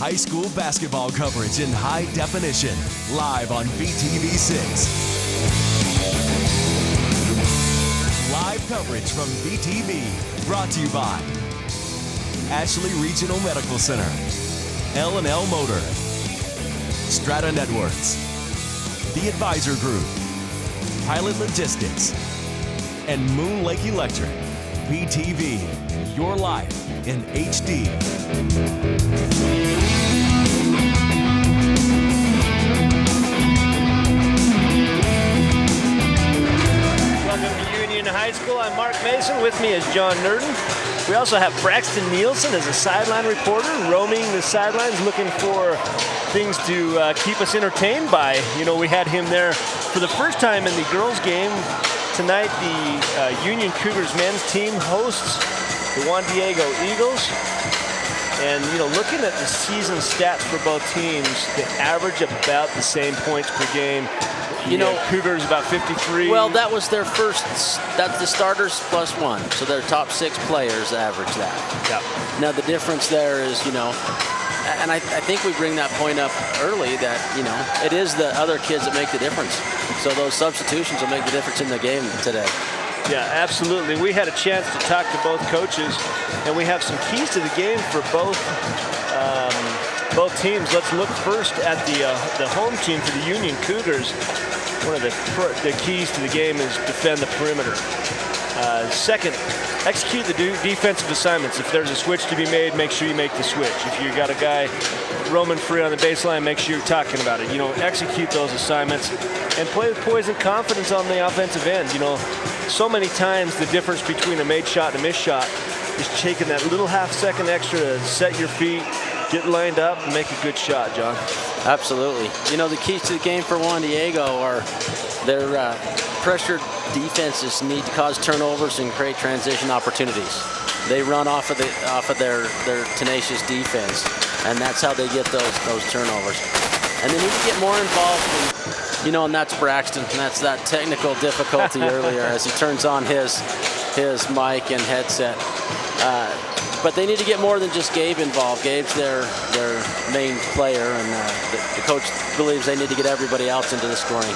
high school basketball coverage in high definition, live on VTV6. Live coverage from VTV, brought to you by Ashley Regional Medical Center, L&L Motor, Strata Networks, The Advisor Group, Pilot Logistics, and Moon Lake Electric. VTV, your life in HD. Welcome to Union High School. I'm Mark Mason. With me is John Nurden. We also have Braxton Nielsen as a sideline reporter, roaming the sidelines, looking for things to keep us entertained by. You know, we had him there for the first time in the girls' game. Tonight, the Union Cougars men's team hosts the Juan Diego Eagles. And, you know, looking at the season stats for both teams, they average about the same points per game. You know, Cougars about 53. Well, that was their first, that's the starters plus one. So their top 6 players average that. Yeah. Now, the difference there is, you know, and I think we bring that point up early that, you know, it is the other kids that make the difference. So those substitutions will make the difference in the game today. Yeah, absolutely. We had a chance to talk to both coaches, and we have some keys to the game for both teams. Let's look first at the home team for the Union Cougars. One of the keys to the game is defend the perimeter. Second, execute the defensive assignments. If there's a switch to be made, make sure you make the switch. If you got a guy roaming free on the baseline, make sure you're talking about it. You know, execute those assignments and play with poise and confidence on the offensive end. You know, so many times the difference between a made shot and a missed shot is taking that little half second extra to set your feet, get lined up, and make a good shot, John. Absolutely. You know, the keys to the game for Juan Diego are their pressured defenses need to cause turnovers and create transition opportunities. They run off of their tenacious defense, and that's how they get those turnovers. And they need to get more involved in, you know, and that's Braxton, and that's that technical difficulty earlier as he turns on his mic and headset. But they need to get more than just Gabe involved. Gabe's their main player, and the coach believes they need to get everybody else into the scoring.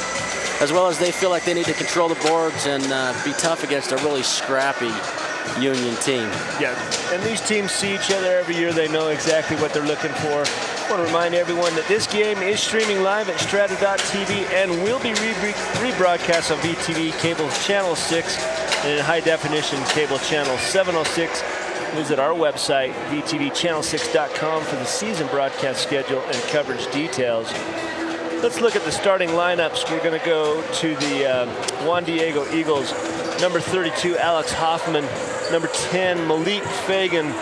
As well as they feel like they need to control the boards and be tough against a really scrappy Union team. Yeah, and these teams see each other every year. They know exactly what they're looking for. I want to remind everyone that this game is streaming live at strata.tv and will be rebroadcast on VTV Cable Channel 6 and in high definition Cable Channel 706. Visit our website, vtvchannel6.com, for the season broadcast schedule and coverage details. Let's look at the starting lineups. We're going to go to the Juan Diego Eagles. Number 32, Alex Hoffman. Number 10, Malik Fagan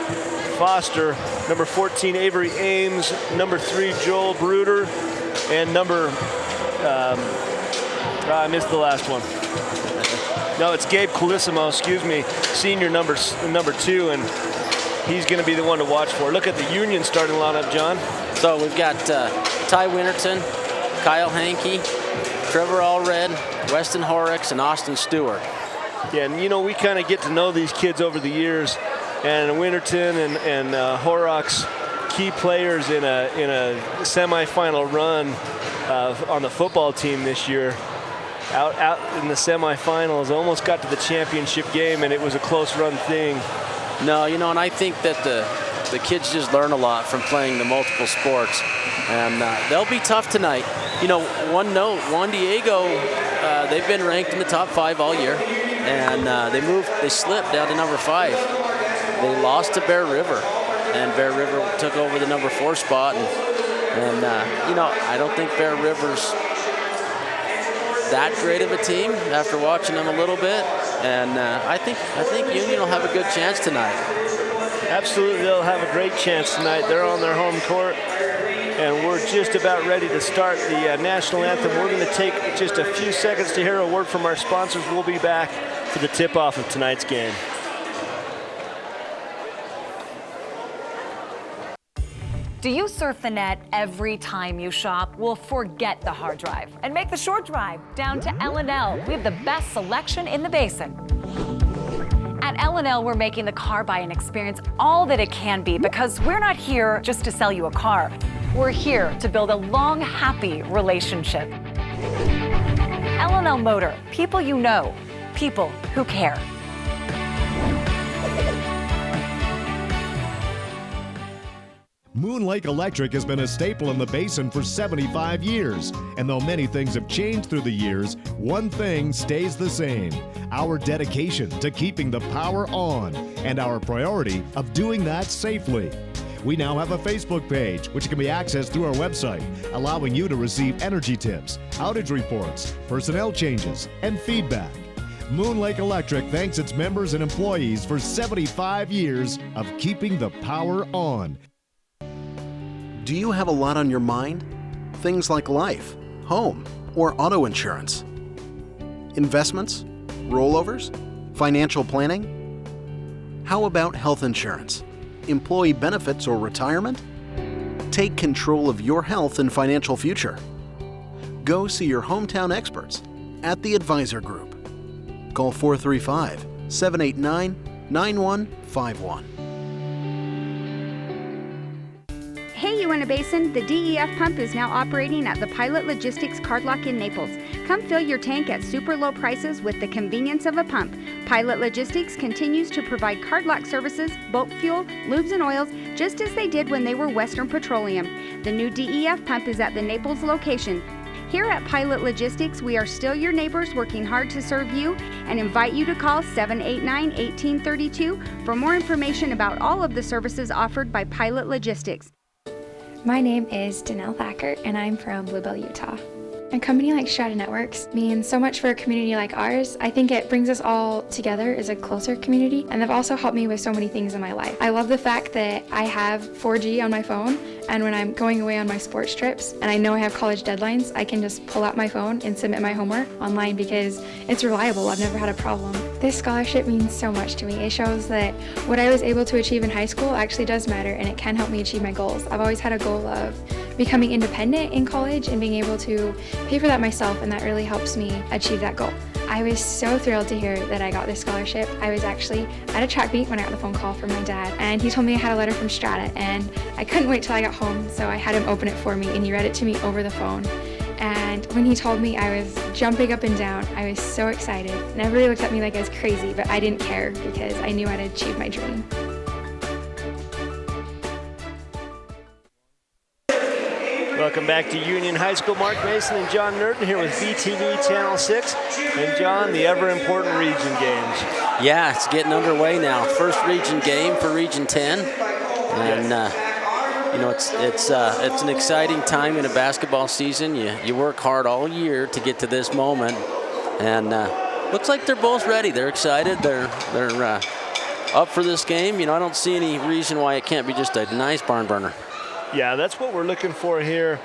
Foster. Number 14, Avery Ames. Number 3, Joel Bruder. And number, I missed the last one. No, it's Gabe Colissimo, excuse me, senior number 2, and he's going to be the one to watch for. Look at the Union starting lineup, John. So we've got Ty Winterton, Kyle Hankey, Trevor Allred, Weston Horrocks, and Austin Stewart. Yeah, and you know, we kind of get to know these kids over the years, and Winterton and Horrocks, key players in a semifinal run on the football team this year. Out in the semifinals, almost got to the championship game, and it was a close run thing. No, you know, and I think that the kids just learn a lot from playing the multiple sports, and they'll be tough tonight. You know, one note, Juan Diego, they've been ranked in the top 5 all year, and they slipped down to number 5. They lost to Bear River, and Bear River took over the number 4 spot, and you know, I don't think Bear River's that great of a team after watching them a little bit, and I think Union will have a good chance tonight. Absolutely, they'll have a great chance tonight. They're on their home court, and we're just about ready to start the national anthem. We're going to take just a few seconds to hear a word from our sponsors. We'll be back for the tip-off of tonight's game. Do you surf the net every time you shop? Well, forget the hard drive and make the short drive down to L&L. We have the best selection in the basin. At L&L, we're making the car buying experience all that it can be because we're not here just to sell you a car. We're here to build a long, happy relationship. L&L Motor, people you know, people who care. Moon Lake Electric has been a staple in the basin for 75 years. And though many things have changed through the years, one thing stays the same: our dedication to keeping the power on and our priority of doing that safely. We now have a Facebook page, which can be accessed through our website, allowing you to receive energy tips, outage reports, personnel changes, and feedback. Moon Lake Electric thanks its members and employees for 75 years of keeping the power on. Do you have a lot on your mind? Things like life, home, or auto insurance? Investments? Rollovers? Financial planning? How about health insurance? Employee benefits or retirement? Take control of your health and financial future. Go see your hometown experts at the Advisor Group. Call 435-789-9151. Hey, Uinta Basin, the DEF pump is now operating at the Pilot Logistics Card Lock in Naples. Come fill your tank at super low prices with the convenience of a pump. Pilot Logistics continues to provide card lock services, bulk fuel, lubes and oils, just as they did when they were Western Petroleum. The new DEF pump is at the Naples location. Here at Pilot Logistics, we are still your neighbors working hard to serve you and invite you to call 789-1832 for more information about all of the services offered by Pilot Logistics. My name is Danelle Thacker, and I'm from Bluebell, Utah. A company like Strata Networks means so much for a community like ours. I think it brings us all together as a closer community, and they've also helped me with so many things in my life. I love the fact that I have 4G on my phone, and when I'm going away on my sports trips and I know I have college deadlines, I can just pull out my phone and submit my homework online because it's reliable. I've never had a problem. This scholarship means so much to me. It shows that what I was able to achieve in high school actually does matter, and it can help me achieve my goals. I've always had a goal of becoming independent in college and being able to pay for that myself, and that really helps me achieve that goal. I was so thrilled to hear that I got this scholarship. I was actually at a track meet when I got the phone call from my dad, and he told me I had a letter from Strata, and I couldn't wait till I got home, so I had him open it for me, and he read it to me over the phone. And when he told me, I was jumping up and down. I was so excited, and everybody looked at me like I was crazy, but I didn't care because I knew I'd achieved my dream. Welcome back to Union High School. Mark Mason and John Nerton here with VTV Channel 6. And John, the ever-important region games. Yeah, it's getting underway now. First region game for Region 10. And, you know, it's an exciting time in a basketball season. You work hard all year to get to this moment. And looks like they're both ready. They're excited. They're up for this game. You know, I don't see any reason why it can't be just a nice barn burner. Yeah, that's what we're looking for here.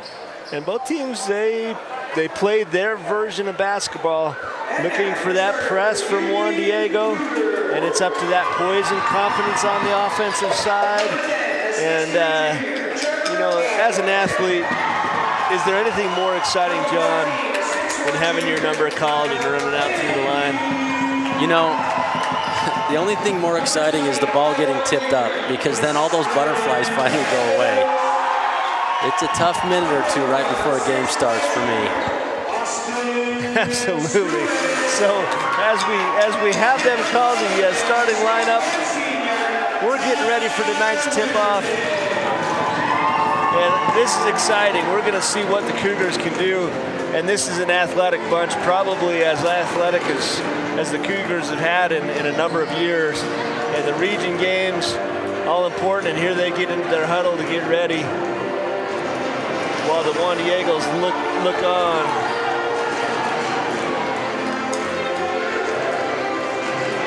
And both teams, they played their version of basketball, looking for that press from Juan Diego, and it's up to that poise and confidence on the offensive side. And, you know, as an athlete, is there anything more exciting, John, than having your number called and running out through the line? You know, the only thing more exciting is the ball getting tipped up, because then all those butterflies finally go away. It's a tough minute or two right before a game starts for me. Absolutely. So as we have them call the starting lineup, we're getting ready for tonight's tip-off. And this is exciting. We're going to see what the Cougars can do. And this is an athletic bunch, probably as athletic as the Cougars have had in a number of years. And the region games, all important. And here they get into their huddle to get ready, while the Juan Diegos look on.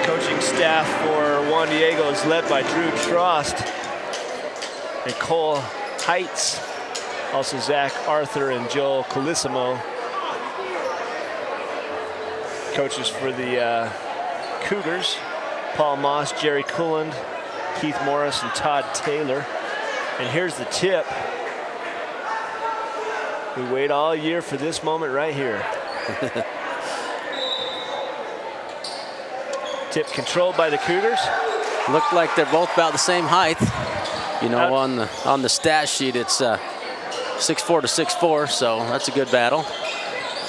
Coaching staff for Juan Diego is led by Drew Trost and Cole Heitz, also Zach Arthur and Joel Colissimo. Coaches for the Cougars, Paul Moss, Jerry Cooland, Keith Morris, and Todd Taylor. And here's the tip. We wait all year for this moment right here. Tip controlled by the Cougars. Looked like they're both about the same height. You know, on the stat sheet, it's 6'4" to 6'4", so that's a good battle.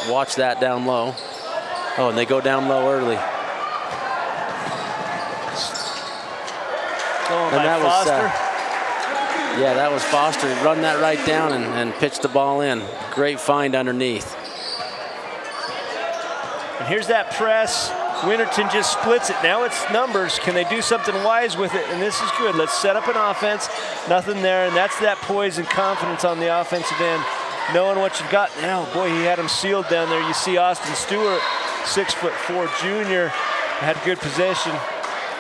Watch that down low. Oh, and they go down low early. And that Foster. Yeah, that was Foster. Run that right down and pitch the ball in. Great find underneath. And here's that press. Winterton just splits it. Now it's numbers. Can they do something wise with it? And this is good. Let's set up an offense. Nothing there, and that's that poise and confidence on the offensive end. Knowing what you've got now. Boy, he had him sealed down there. You see Austin Stewart, 6'4" junior, had good possession.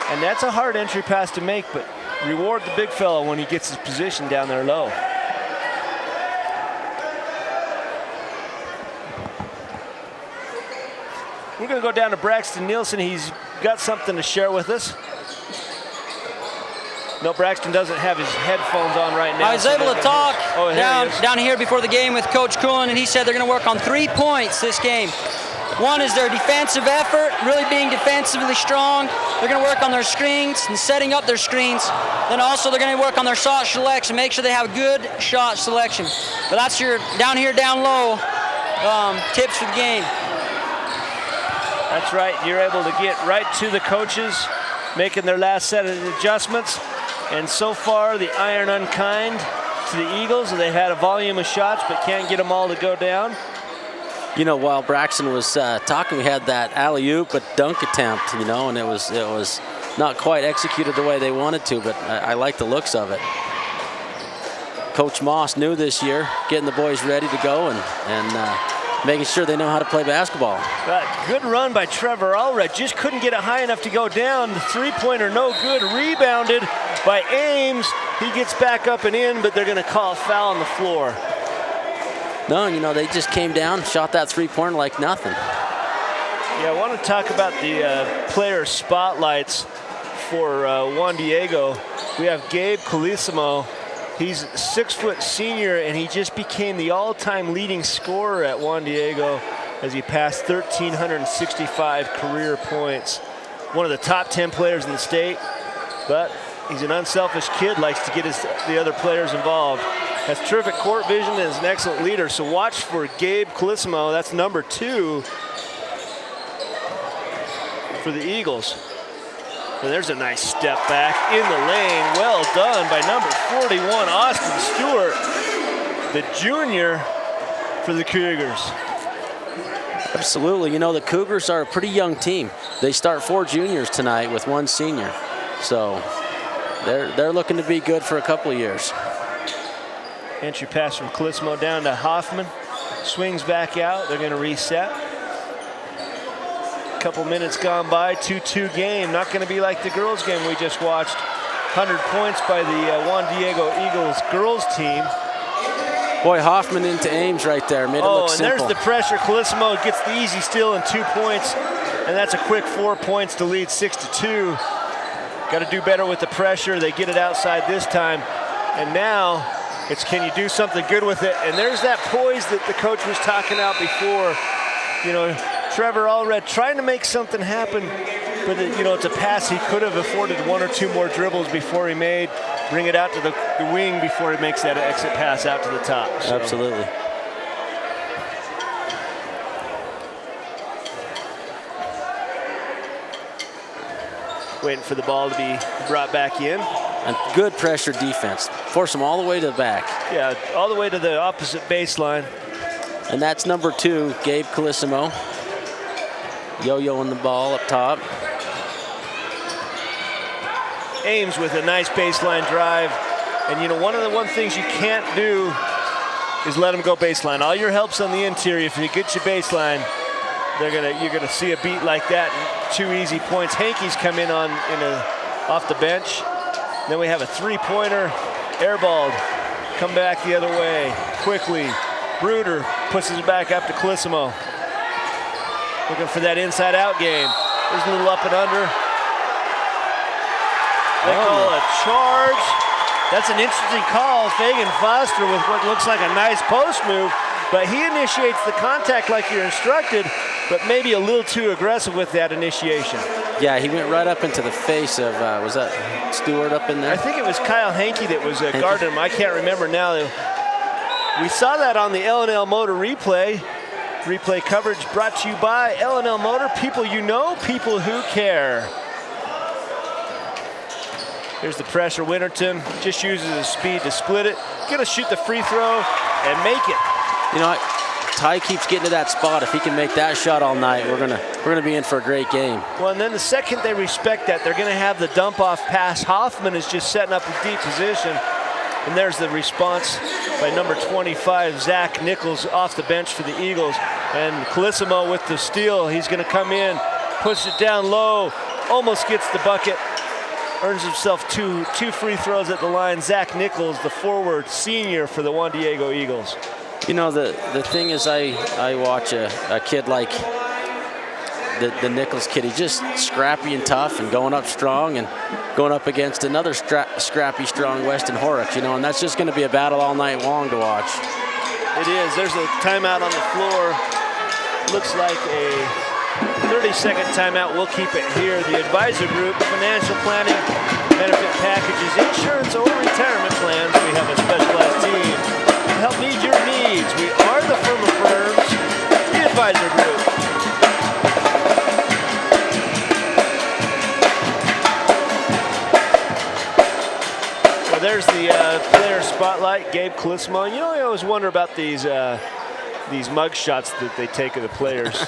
And that's a hard entry pass to make, but reward the big fella when he gets his position down there low. We're going to go down to Braxton Nielsen. He's got something to share with us. No, Braxton doesn't have his headphones on right now. I was able to talk down here before the game with Coach Kuhn, and he said they're going to work on 3 points this game. One is their defensive effort, really being defensively strong. They're going to work on their screens and setting up their screens. Then also they're going to work on their shot selection, make sure they have good shot selection. But that's your down low tips for the game. That's right. You're able to get right to the coaches, making their last set of adjustments. And so far, the iron unkind to the Eagles. They've had a volume of shots, but can't get them all to go down. You know, while Braxton was talking, we had that alley-oop but dunk attempt, you know, and it was not quite executed the way they wanted to, but I like the looks of it. Coach Moss knew this year, getting the boys ready to go and making sure they know how to play basketball. Good run by Trevor Allred. Just couldn't get it high enough to go down. The three-pointer no good. Rebounded by Ames. He gets back up and in, but they're going to call a foul on the floor. No, you know, they just came down, shot that three-pointer like nothing. Yeah, I want to talk about the player spotlights for Juan Diego. We have Gabe Colissimo. He's a 6-foot senior, and he just became the all-time leading scorer at Juan Diego as he passed 1,365 career points. One of the top 10 players in the state, but he's an unselfish kid, likes to get the other players involved. Has terrific court vision and is an excellent leader, so watch for Gabe Colissimo. That's number 2 for the Eagles. And there's a nice step back in the lane. Well done by number 41, Austin Stewart, the junior for the Cougars. Absolutely. You know, the Cougars are a pretty young team. They start 4 juniors tonight with 1 senior. So they're looking to be good for a couple of years. Entry pass from Colissimo down to Hoffman. Swings back out. They're going to reset. Couple minutes gone by, 2-2 game. Not going to be like the girls game we just watched. 100 points by the Juan Diego Eagles girls team. Boy, Hoffman into Ames right there. Made it look simple. There's the pressure. Colissimo gets the easy steal and 2 points. And that's a quick 4 points to lead 6-2. Got to do better with the pressure. They get it outside this time. And now it's can you do something good with it? And there's that poise that the coach was talking about before. You know, Trevor Allred trying to make something happen, but you know, it's a pass he could have afforded 1 or 2 more dribbles before he made. Bring it out to the wing before he makes that exit pass out to the top. So. Absolutely. Waiting for the ball to be brought back in. And good pressure defense. Force them all the way to the back. Yeah, all the way to the opposite baseline. And that's number 2, Gabe Colissimo. Yo-yoing the ball up top. Ames with a nice baseline drive. And you know, one of the things you can't do is let them go baseline. All your help's on the interior. If you get your baseline, you're gonna see a beat like that. 2 easy points. Hankey's come in off the bench. Then we have a 3-pointer, airballed. Come back the other way quickly. Bruder pushes it back up to Colissimo. Looking for that inside-out game. There's a little up and under. They call a charge. That's an interesting call. Fagan Foster with what looks like a nice post move, but he initiates the contact like you're instructed, but maybe a little too aggressive with that initiation. Yeah, he went right up into the face of, was that Stewart up in there? I think it was Kyle Hankey that was guarding him. I can't remember now. We saw that on the L&L Motor replay. Replay coverage brought to you by L&L Motor. People you know, people who care. Here's the pressure. Winterton just uses his speed to split it. Gonna shoot the free throw and make it. You know, Ty keeps getting to that spot. If he can make that shot all night, we're gonna be in for a great game. Well, and then the second they respect that, they're gonna have the dump off pass. Hoffman is just setting up a deep position. And there's the response by number 25, Zach Nichols, off the bench for the Eagles. And Calissimo with the steal. He's gonna come in, push it down low, almost gets the bucket. Earns himself two free throws at the line. Zach Nichols, the forward senior for the Juan Diego Eagles. You know, the thing is, I watch a kid like the Nichols kid. He's just scrappy and tough and going up strong and going up against another scrappy, strong Weston Horrocks, you know, and that's just going to be a battle all night long to watch. It is. There's a timeout on the floor. Looks like a 30-second timeout. We'll keep it here. The advisor group, financial planning, benefit packages, insurance, or retirement plans. We have a specialized team to help meet your needs. We are the firm of firms, the advisor group. Well, there's the player spotlight, Gabe Calissimo. You know, I always wonder about these mug shots that they take of the players.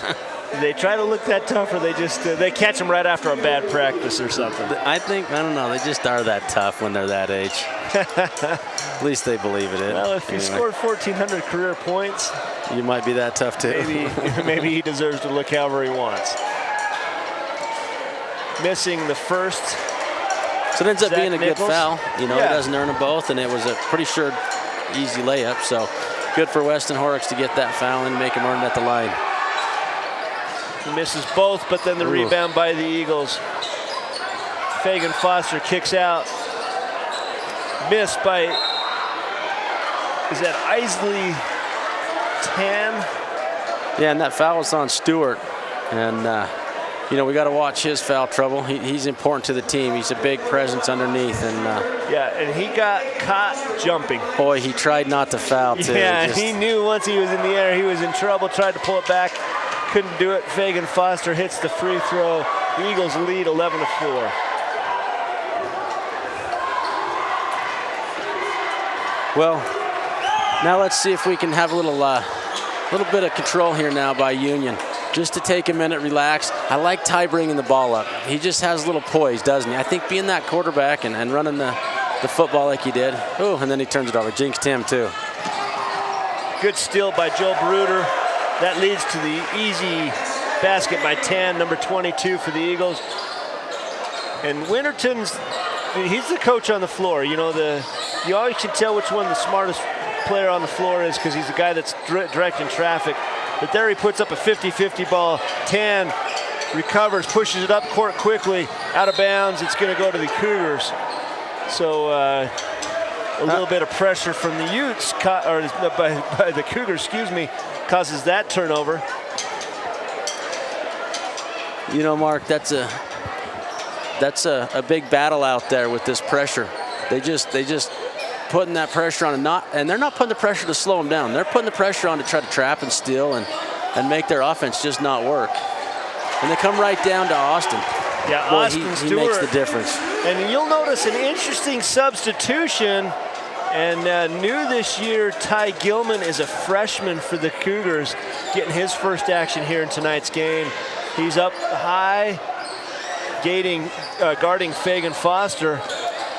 Do they try to look that tough, or they just they catch them right after a bad practice or something? I don't know. They just are that tough when they're that age. At least they believe it. Well, if he scored 1,400 career points, you might be that tough too. Maybe he deserves to look however he wants. Missing the first. So it ends up being a good foul. You know, Yeah. He doesn't earn them both, and it was a pretty sure easy layup. So good for Weston Horrocks to get that foul and make him earn it at the line. He misses both, but then the rebound by the Eagles. Fagan Foster kicks out. Missed by, is that Isley Tan? Yeah, and that foul was on Stewart. And, you know, we got to watch his foul trouble. He's important to the team. He's a big presence underneath. And yeah, and he got caught jumping. Boy, he tried not to foul, too. Yeah, he knew once he was in the air, he was in trouble, tried to pull it back. Couldn't do it. Fagan Foster hits the free throw. The Eagles lead 11-4. Well, now let's see if we can have a little bit of control here now by Union. Just to take a minute, relax. I like Ty bringing the ball up. He just has a little poise, doesn't he? I think being that quarterback and running the football like he did. Oh, and then he turns it over. Jinxed him, too. Good steal by Joe Bruder. That leads to the easy basket by Tan, number 22 for the Eagles. And Winterton's, he's the coach on the floor. You know, you always can tell which one the smartest player on the floor is because he's the guy that's directing traffic. But there he puts up a 50-50 ball. Tan recovers, pushes it up court quickly, out of bounds. It's going to go to the Cougars. So a little bit of pressure from the Utes, or by the Cougars, excuse me, causes that turnover. You know, Mark, that's a big battle out there with this pressure. They just putting that pressure on, and they're not putting the pressure to slow them down. They're putting the pressure on to try to trap and steal and make their offense just not work. And they come right down to Austin. Yeah, boy, Austin Stewart. He makes the difference. And you'll notice an interesting substitution. And new this year, Ty Gilman is a freshman for the Cougars, getting his first action here in tonight's game. He's up high, guarding Fagan Foster.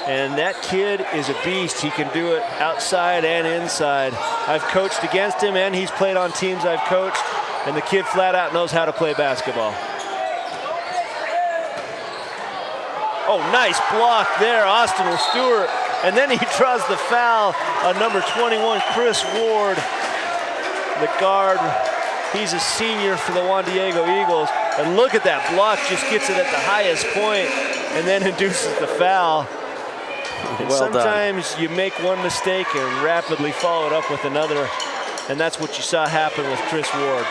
And that kid is a beast. He can do it outside and inside. I've coached against him, and he's played on teams I've coached. And the kid flat out knows how to play basketball. Oh, nice block there, Austin Stewart. And then he draws the foul on number 21, Chris Ward, the guard. He's a senior for the Juan Diego Eagles. And look at that block, just gets it at the highest point and then induces the foul. And well sometimes done. You make one mistake and rapidly follow it up with another. And that's what you saw happen with Chris Ward.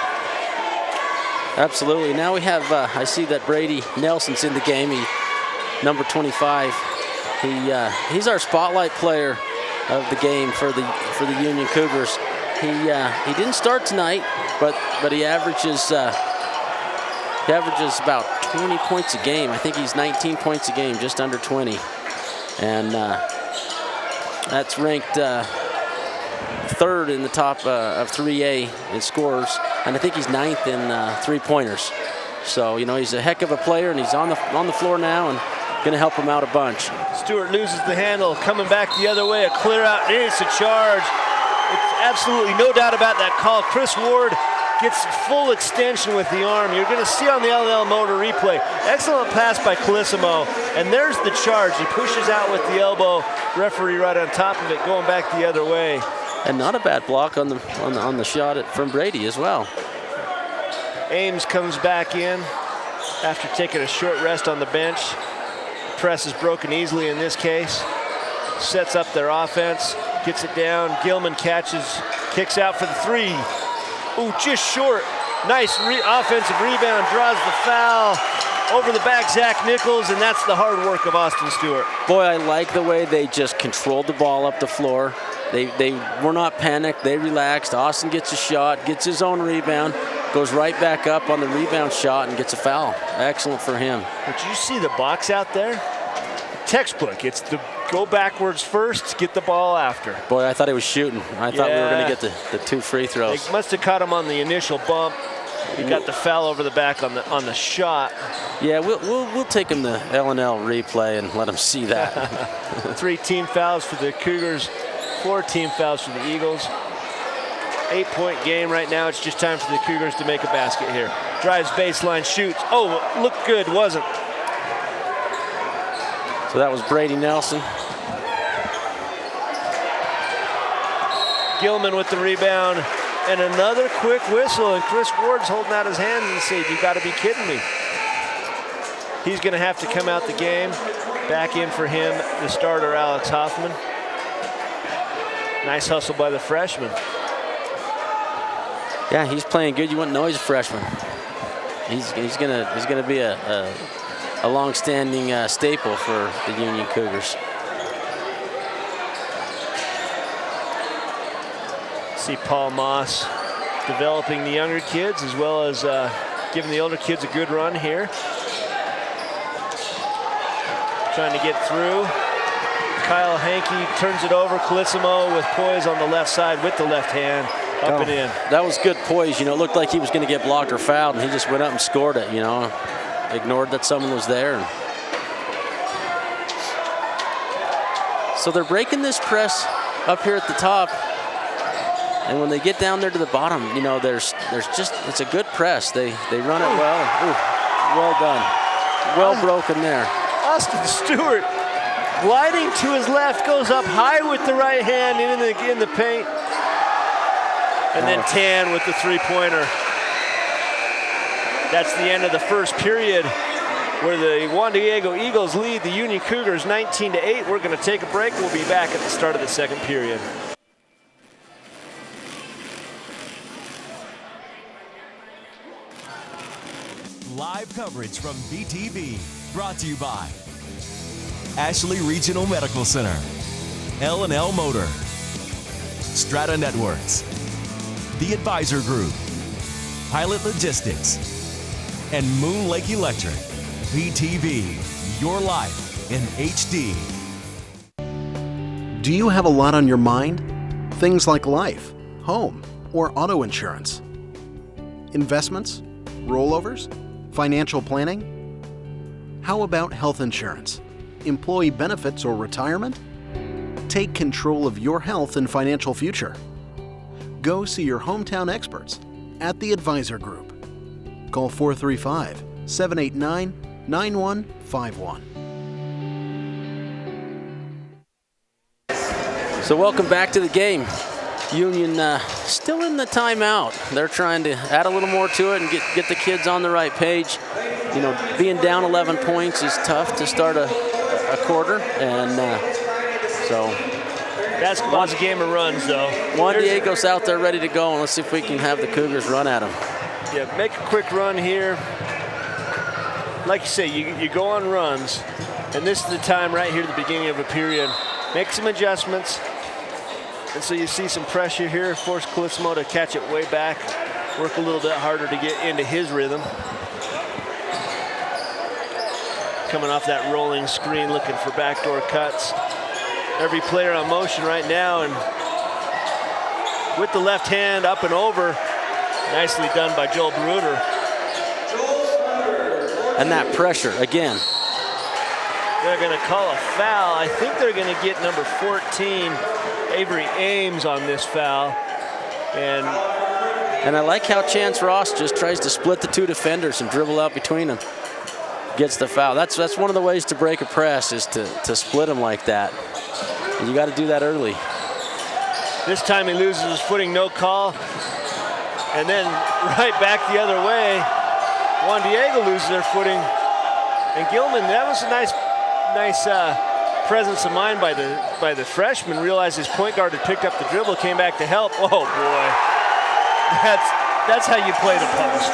Absolutely. Now we have, I see that Brady Nelson's in the game. Number 25. He's our spotlight player of the game for the Union Cougars. He didn't start tonight, but he averages about 20 points a game. I think he's 19 points a game, just under 20, and that's ranked third in the top of 3A in scores, and I think he's ninth in three-pointers. So he's a heck of a player, and he's on the floor now and going to help him out a bunch. Stewart loses the handle, coming back the other way, a clear out, it's a charge. It's absolutely no doubt about that call. Chris Ward gets full extension with the arm. You're going to see on the LNL Motor replay. Excellent pass by Calissimo, and there's the charge. He pushes out with the elbow. Referee right on top of it, going back the other way. And not a bad block on the shot from Brady as well. Ames comes back in after taking a short rest on the bench. Press is broken easily in this case. Sets up their offense, gets it down. Gilman catches, kicks out for the three. Ooh, just short. Nice offensive rebound, draws the foul. Over the back, Zach Nichols, and that's the hard work of Austin Stewart. Boy, I like the way they just controlled the ball up the floor. They were not panicked, they relaxed. Austin gets a shot, gets his own rebound, goes right back up on the rebound shot and gets a foul. Excellent for him. Did you see the box out there? Textbook. It's the go backwards first, get the ball after. Boy, I thought he was shooting. I thought we were going to get the two free throws. They must have caught him on the initial bump. He got the foul over the back on the shot. Yeah, we'll take him the LNL replay and let him see that. 3 team fouls for the Cougars, 4 team fouls for the Eagles. 8-point game right now. It's just time for the Cougars to make a basket here. Drives baseline, shoots. Oh, looked good, wasn't. So that was Brady Nelson. Gilman with the rebound. And another quick whistle, and Chris Ward's holding out his hands and saying, "You got to be kidding me." He's going to have to come out the game. Back in for him, the starter, Alex Hoffman. Nice hustle by the freshman. Yeah, he's playing good. You wouldn't know he's a freshman. He's gonna be a long-standing staple for the Union Cougars. See Paul Moss developing the younger kids as well as giving the older kids a good run here. Trying to get through. Kyle Hankey turns it over. Calissimo with poise on the left side with the left hand. Up and in. That was good poise. It looked like he was going to get blocked or fouled, and he just went up and scored it, Ignored that someone was there. So they're breaking this press up here at the top. And when they get down there to the bottom, there's just, it's a good press. They run it well. Ooh, well done. Well broken there. Austin Stewart gliding to his left, goes up high with the right hand in the paint. And then Tan with the three-pointer. That's the end of the first period where the Juan Diego Eagles lead the Union Cougars 19-8. We're going to take a break. We'll be back at the start of the second period. Live coverage from VTV, brought to you by Ashley Regional Medical Center, L&L Motor, Strata Networks, The Advisor Group, Pilot Logistics, and Moon Lake Electric. VTV, your life in HD. Do you have a lot on your mind? Things like life, home, or auto insurance? Investments? Rollovers? Financial planning? How about health insurance? Employee benefits or retirement? Take control of your health and financial future. Go see your hometown experts at The Advisor Group. Call 435-789-9151. So welcome back to the game. Union still in the timeout. They're trying to add a little more to it and get the kids on the right page. Being down 11 points is tough to start a quarter, and so basketball's a game of runs, though. Juan Diego's out there ready to go, and let's see if we can have the Cougars run at him. Yeah, make a quick run here. Like you say, you go on runs, and this is the time right here at the beginning of a period. Make some adjustments. And so you see some pressure here, force Calissimo to catch it way back, work a little bit harder to get into his rhythm. Coming off that rolling screen, looking for backdoor cuts. Every player on motion right now, and with the left hand up and over. Nicely done by Joel Bruder. And that pressure again. They're going to call a foul. I think they're going to get number 14, Avery Ames, on this foul. And I like how Chance Ross just tries to split the two defenders and dribble out between them. Gets the foul. That's one of the ways to break a press, is to split them like that. And you got to do that early. This time he loses his footing, no call. And then right back the other way, Juan Diego loses their footing. And Gilman, that was a nice presence of mind by the freshman. Realized his point guard had picked up the dribble, came back to help. Oh boy, that's how you play the post.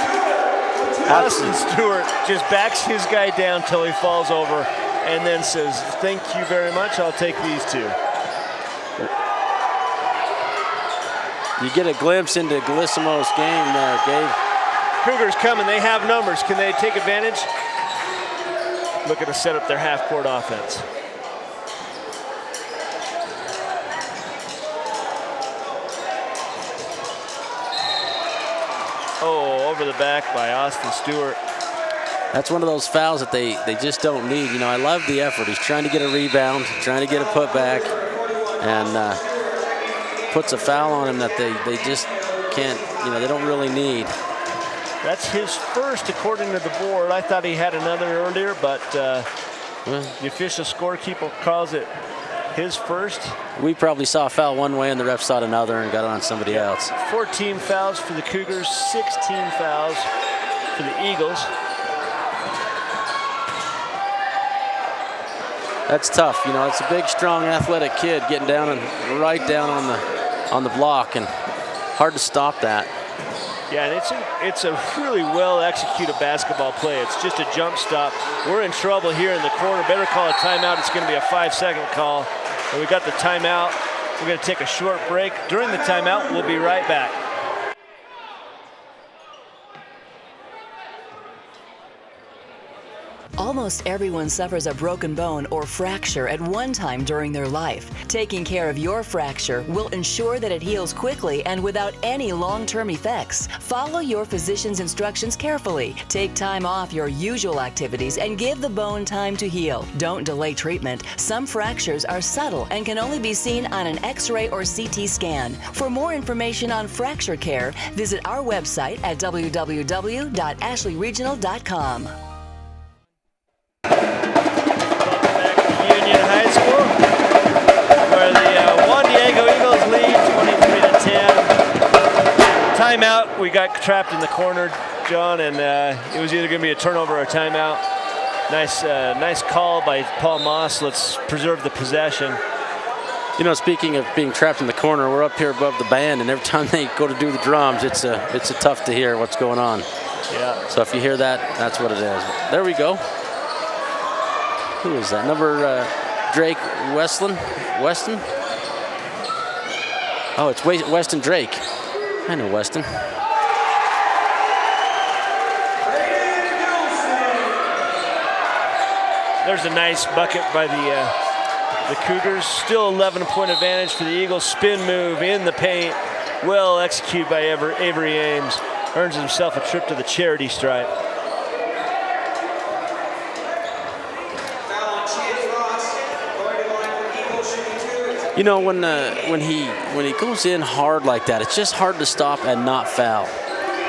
Austin Stewart just backs his guy down till he falls over, and then says, "Thank you very much. I'll take these two." You get a glimpse into Calissimo's game there, Gabe. Cougars coming. They have numbers. Can they take advantage? Looking to set up their half-court offense. Oh, over the back by Austin Stewart. That's one of those fouls that they just don't need. You know, I love the effort. He's trying to get a rebound, trying to get a putback, and puts a foul on him that they just can't, you know, they don't really need. That's his first, according to the board. I thought he had another earlier, but the official scorekeeper calls it his first. We probably saw a foul one way and the ref saw it another and got it on somebody else. 14 fouls for the Cougars, 16 fouls for the Eagles. That's tough. You know, it's a big, strong, athletic kid getting down and right down on the block, and hard to stop that. Yeah, and it's a really well-executed basketball play. It's just a jump stop. We're in trouble here in the corner. Better call a timeout. It's going to be a 5-second call. And we got the timeout. We're going to take a short break. During the timeout, we'll be right back. Almost everyone suffers a broken bone or fracture at one time during their life. Taking care of your fracture will ensure that it heals quickly and without any long-term effects. Follow your physician's instructions carefully. Take time off your usual activities and give the bone time to heal. Don't delay treatment. Some fractures are subtle and can only be seen on an X-ray or CT scan. For more information on fracture care, visit our website at www.ashleyregional.com. Union High School, where the Juan Diego Eagles lead 23-10. Timeout. We got trapped in the corner, John, and it was either going to be a turnover or a timeout. Nice call by Paul Moss. Let's preserve the possession. You know, speaking of being trapped in the corner, we're up here above the band, and every time they go to do the drums, it's a tough to hear what's going on. Yeah. So if you hear that, that's what it is. There we go. Who is that? Number Drake Weston? Oh, it's Weston Drake. I know Weston. There's a nice bucket by the Cougars. Still 11-point advantage for the Eagles. Spin move in the paint. Well executed by Avery Ames. Earns himself a trip to the charity stripe. You know, when he goes in hard like that, it's just hard to stop and not foul.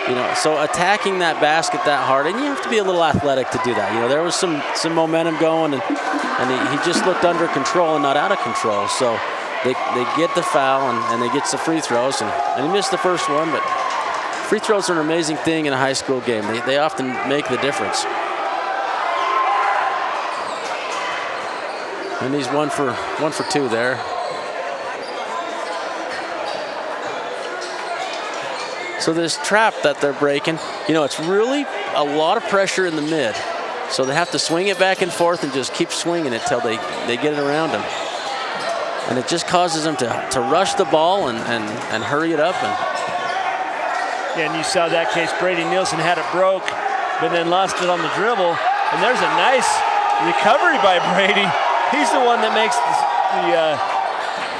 You know, so attacking that basket that hard, and you have to be a little athletic to do that. You know, there was some momentum going, and he just looked under control and not out of control. So they get the foul, and they get the free throws, and he missed the first one, but free throws are an amazing thing in a high school game. They often make the difference. And he's one for two there. So this trap that they're breaking, it's really a lot of pressure in the mid. So they have to swing it back and forth and just keep swinging it till they get it around them. And it just causes them to rush the ball and hurry it up. Yeah, and you saw that case. Brady Nielsen had it broke, but then lost it on the dribble. And there's a nice recovery by Brady. He's the one that makes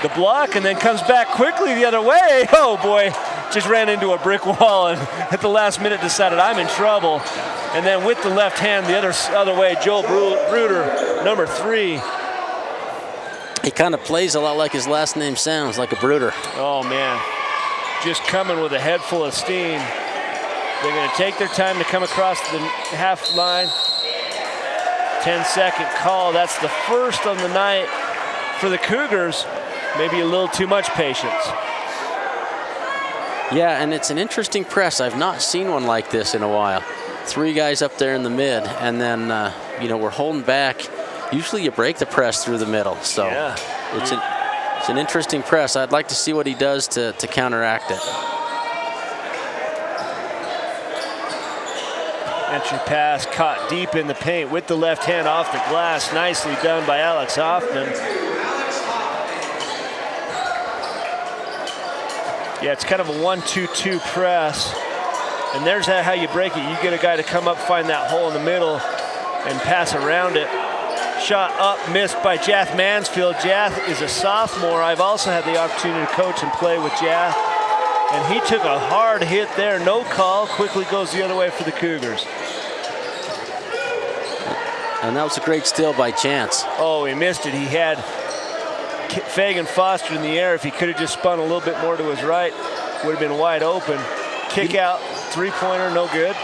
the block and then comes back quickly the other way. Oh boy, just ran into a brick wall and at the last minute decided I'm in trouble. And then with the left hand the other way, Joel Bruder, number 3. He kind of plays a lot like his last name sounds, like a Bruder. Oh man, just coming with a head full of steam. They're going to take their time to come across the half line. 10-second call. That's the first on the night for the Cougars. Maybe a little too much patience. Yeah, and it's an interesting press. I've not seen one like this in a while. 3 guys up there in the mid, and then we're holding back. Usually you break the press through the middle, so yeah. It's an interesting press. I'd like to see what he does to counteract it. Entry pass caught deep in the paint with the left hand off the glass. Nicely done by Alex Hoffman. Yeah, it's kind of a 1-2-2 press. And there's how you break it. You get a guy to come up, find that hole in the middle, and pass around it. Shot up, missed by Jath Mansfield. Jath is a sophomore. I've also had the opportunity to coach and play with Jath. And he took a hard hit there, no call, quickly goes the other way for the Cougars. And that was a great steal by Chance. Oh, he missed it. He had Fagan Foster in the air. If he could have just spun a little bit more to his right, would have been wide open. Kick out, 3-pointer, no good.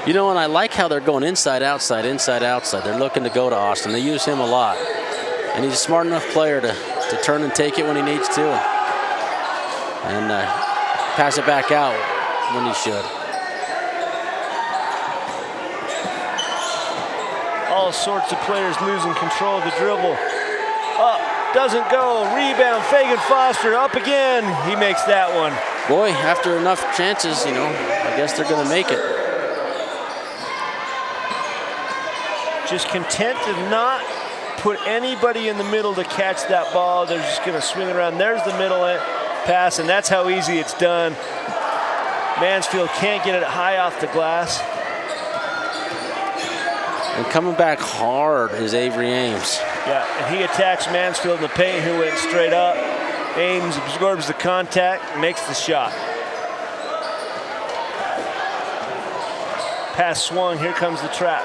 And I like how they're going inside, outside, inside, outside. They're looking to go to Austin. They use him a lot. And he's a smart enough player to turn and take it when he needs to. And pass it back out when he should. All sorts of players losing control of the dribble. Up, doesn't go, rebound, Fagan Foster, up again. He makes that one. Boy, after enough chances, I guess they're gonna make it. Just content to not put anybody in the middle to catch that ball. They're just gonna swing it around. There's the middle pass, and that's how easy it's done. Mansfield can't get it high off the glass. And coming back hard is Avery Ames. Yeah, and he attacks Mansfield in the paint, who went straight up. Ames absorbs the contact, makes the shot. Pass swung, here comes the trap.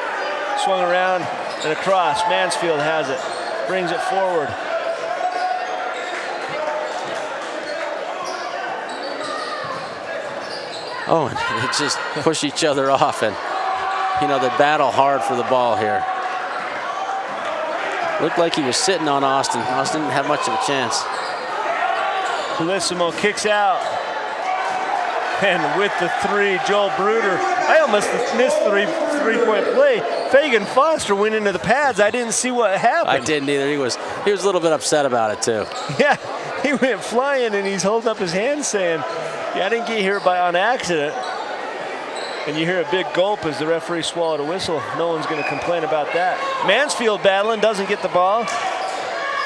Swung around and across, Mansfield has it. Brings it forward. Oh, and they just push each other off, and they battle hard for the ball here. Looked like he was sitting on Austin. Austin didn't have much of a chance. Colissimo kicks out. And with the 3, Joel Bruder. I almost missed the three-point play. Fagan Foster went into the pads. I didn't see what happened. I didn't either. He was a little bit upset about it too. Yeah, he went flying and he's holding up his hand saying, yeah, I didn't get here on accident. And you hear a big gulp as the referee swallowed a whistle. No one's going to complain about that. Mansfield battling, doesn't get the ball.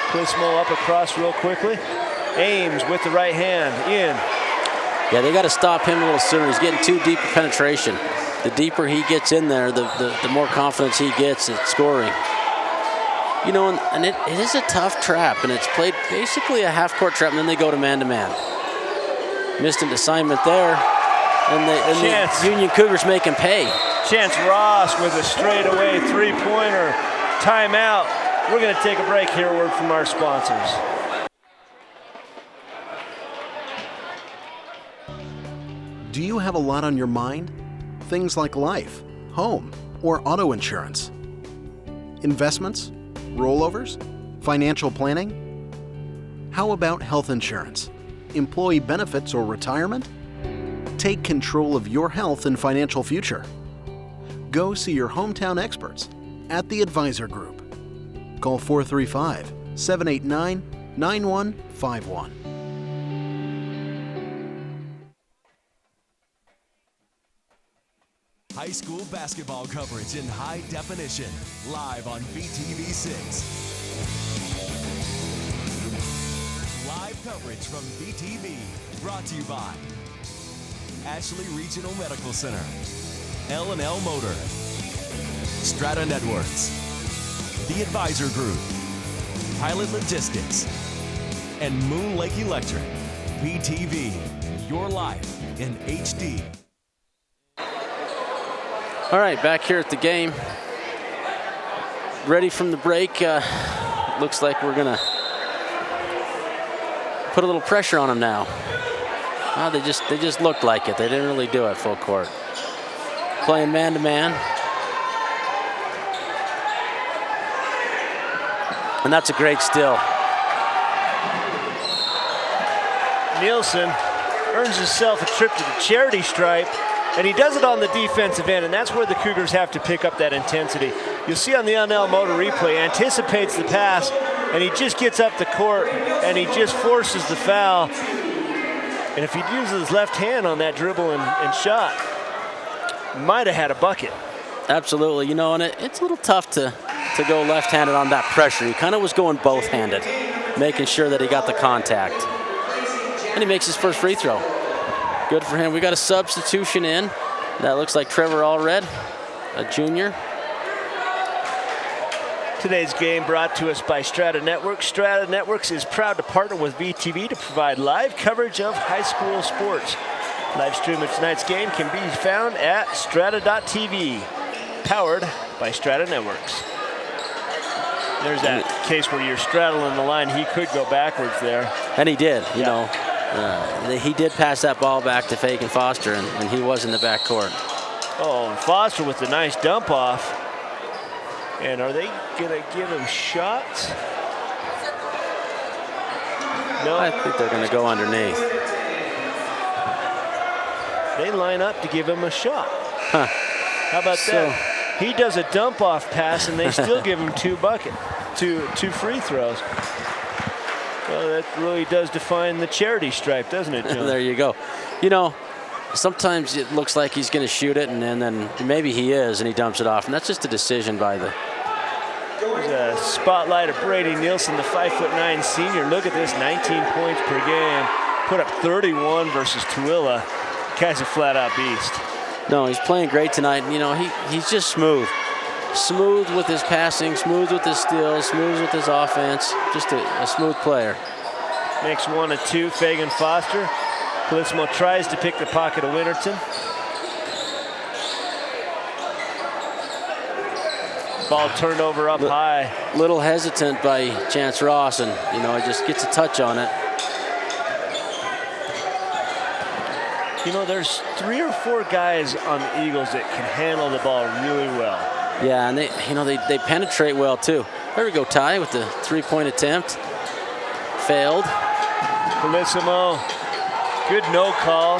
Colissimo up across real quickly. Ames with the right hand, in. Yeah, they got to stop him a little sooner. He's getting too deep of penetration. The deeper he gets in there, the more confidence he gets at scoring. And it is a tough trap, and it's played basically a half-court trap, and then they go to man-to-man. Missed an assignment there, and the Union Cougars make him pay. Chance Ross with a straightaway 3-pointer. Timeout. We're going to take a break here. Word from our sponsors. Do you have a lot on your mind? Things like life, home, or auto insurance? Investments? Rollovers? Financial planning? How about health insurance? Employee benefits or retirement? Take control of your health and financial future. Go see your hometown experts at the Advisor Group. Call 435-789-9151. high school basketball coverage in high definition, live on VTV6. Live coverage from VTV, brought to you by Ashley Regional Medical Center, L&L Motor, Strata Networks, The Advisor Group, Pilot Logistics, and Moon Lake Electric. VTV, your life in HD. All right, back here at the game. Ready from the break. Looks like we're gonna put a little pressure on them now. Oh, they just looked like it. They didn't really do it full court. Playing man-to-man. And that's a great steal. Nielsen earns himself a trip to the charity stripe, and he does it on the defensive end, and that's where the Cougars have to pick up that intensity. You'll see on the L&L Motor replay, anticipates the pass, and he just gets up the court, and he just forces the foul. And if he'd used his left hand on that dribble and shot, might have had a bucket. Absolutely, you know, and it's a little tough to go left-handed on that pressure. He kind of was going both-handed, making sure that he got the contact. And he makes his first free throw. Good for him. We got a substitution in. That looks like Trevor Allred, a junior. Today's game brought to us by Strata Networks. Strata Networks is proud to partner with VTV to provide live coverage of high school sports. Live stream of tonight's game can be found at strata.tv, powered by Strata Networks. There's that case where you're straddling the line. He could go backwards there. And he did, you know. He did pass that ball back to Fagan Foster, and he was in the backcourt. Oh, and Foster with a nice dump off. And are they going to give him shots? No. I think they're going to go underneath. They line up to give him a shot. Huh. How about that? He does a dump off pass, and they still give him two free throws. Well, that really does define the charity stripe, doesn't it, John? There you go. You know, sometimes it looks like he's going to shoot it, and then maybe he is, and he dumps it off. And that's just a decision by the... There's a spotlight of Brady Nielsen, the 5'9" senior. Look at this, 19 points per game. Put up 31 versus Tooele. Guy's a flat-out beast. No, he's playing great tonight. You know, he's just smooth. Smooth with his passing, smooth with his steals, smooth with his offense. Just a smooth player. Makes 1 of 2, Fagan Foster. Calissimo tries to pick the pocket of Winterton. Ball turned over up high. Little hesitant by Chance Ross, and, you know, he just gets a touch on it. You know, there's 3 or 4 guys on the Eagles that can handle the ball really well. Yeah, and they penetrate well too. There we go, Ty with the 3-point attempt. Failed. Calissimo, good no call.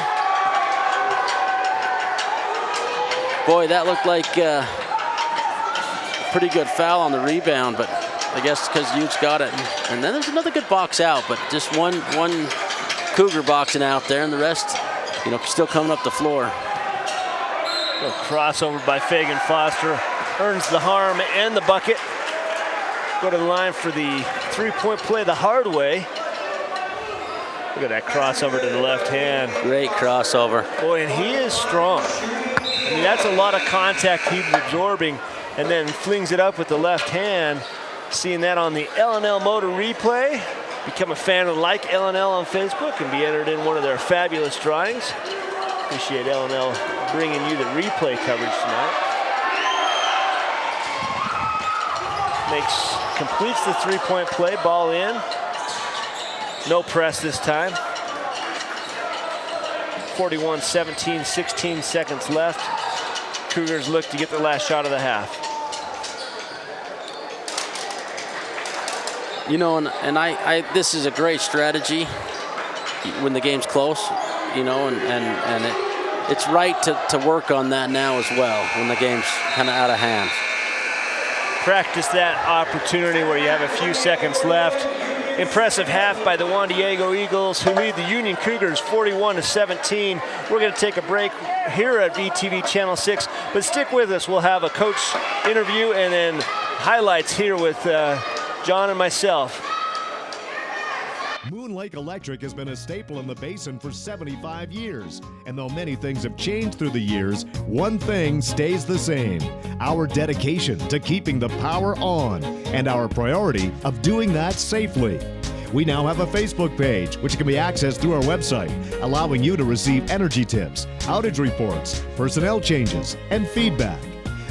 Boy, that looked like a pretty good foul on the rebound, but I guess because Utes got it. And then there's another good box out, but just one Cougar boxing out there, and the rest, you know, still coming up the floor. A crossover by Fagan Foster. Earns the harm and the bucket. Go to the line for the 3-point play the hard way. Look at that crossover to the left hand. Great crossover. Boy, and he is strong. I mean, that's a lot of contact he's absorbing, and then flings it up with the left hand. Seeing that on the L&L Motor replay. Become a fan and like L&L on Facebook and be entered in one of their fabulous drawings. Appreciate L&L bringing you the replay coverage tonight. Completes the 3-point play, ball in. No press this time. 41-17, 16 seconds left. Cougars look to get the last shot of the half. You know, and I this is a great strategy when the game's close, you know, and it's right to work on that now as well when the game's kind of out of hand. Practice that opportunity where you have a few seconds left Impressive half by the Juan Diego Eagles, who lead the Union Cougars 41-17. We're going to take a break here at VTV Channel 6, but stick with us. We'll have a coach interview and then highlights here with John and myself. Moon Lake Electric has been a staple in the basin for 75 years. And though many things have changed through the years, one thing stays the same: our dedication to keeping the power on and our priority of doing that safely. We now have a Facebook page, which can be accessed through our website, allowing you to receive energy tips, outage reports, personnel changes, and feedback.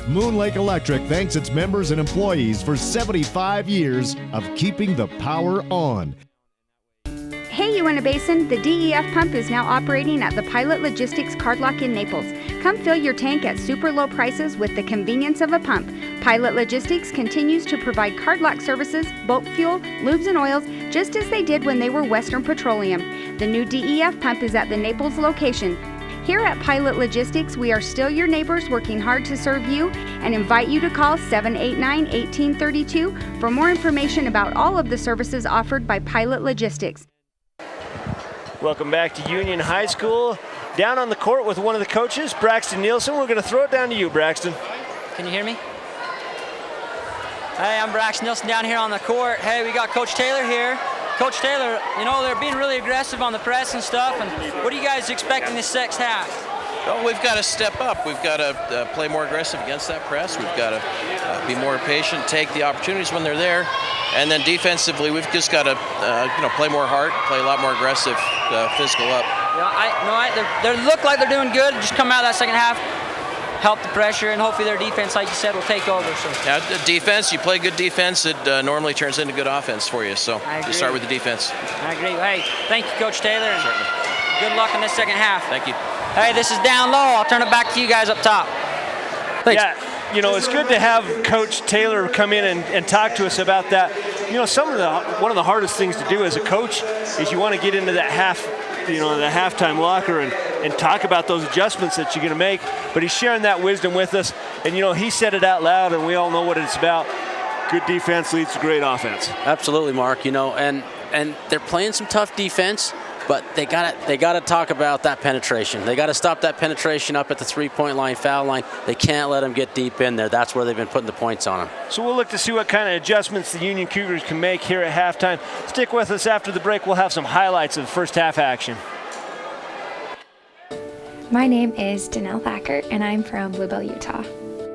Moon Lake Electric thanks its members and employees for 75 years of keeping the power on. Hey, Uinta Basin, the DEF pump is now operating at the Pilot Logistics Card Lock in Naples. Come fill your tank at super low prices with the convenience of a pump. Pilot Logistics continues to provide card lock services, bulk fuel, lubes and oils, just as they did when they were Western Petroleum. The new DEF pump is at the Naples location. Here at Pilot Logistics, we are still your neighbors working hard to serve you and invite you to call 789-1832 for more information about all of the services offered by Pilot Logistics. Welcome back to Union High School. Down on the court with one of the coaches, Braxton Nielsen. We're going to throw it down to you, Braxton. Can you hear me? Hey, I'm Braxton Nielsen down here on the court. Hey, we got Coach Taylor here. Coach Taylor, you know, they're being really aggressive on the press and stuff. And what are you guys expecting this next half? Well, we've got to step up. We've got to play more aggressive against that press. We've got to be more patient, take the opportunities when they're there. And then defensively, we've just got to play more hard, play a lot more aggressive, physical up. Yeah, they look like they're doing good. Just come out of that second half, help the pressure, and hopefully their defense, like you said, will take over. So. Yeah, defense, you play good defense, it normally turns into good offense for you. So you start with the defense. I agree. Hey, thank you, Coach Taylor. And certainly. Good luck in this second half. Thank you. Hey, this is down low. I'll turn it back to you guys up top. Thanks. Yeah, you know, it's good to have Coach Taylor come in and talk to us about that. You know, one of the hardest things to do as a coach is you want to get into that the halftime locker and talk about those adjustments that you're going to make. But he's sharing that wisdom with us, and you know, he said it out loud, and we all know what it's about. Good defense leads to great offense. Absolutely, Mark. You know, and they're playing some tough defense. But they gotta talk about that penetration. They gotta stop that penetration up at the three-point line, foul line. They can't let them get deep in there. That's where they've been putting the points on them. So we'll look to see what kind of adjustments the Union Cougars can make here at halftime. Stick with us after the break. We'll have some highlights of the first half action. My name is Danelle Thacker, and I'm from Bluebell, Utah.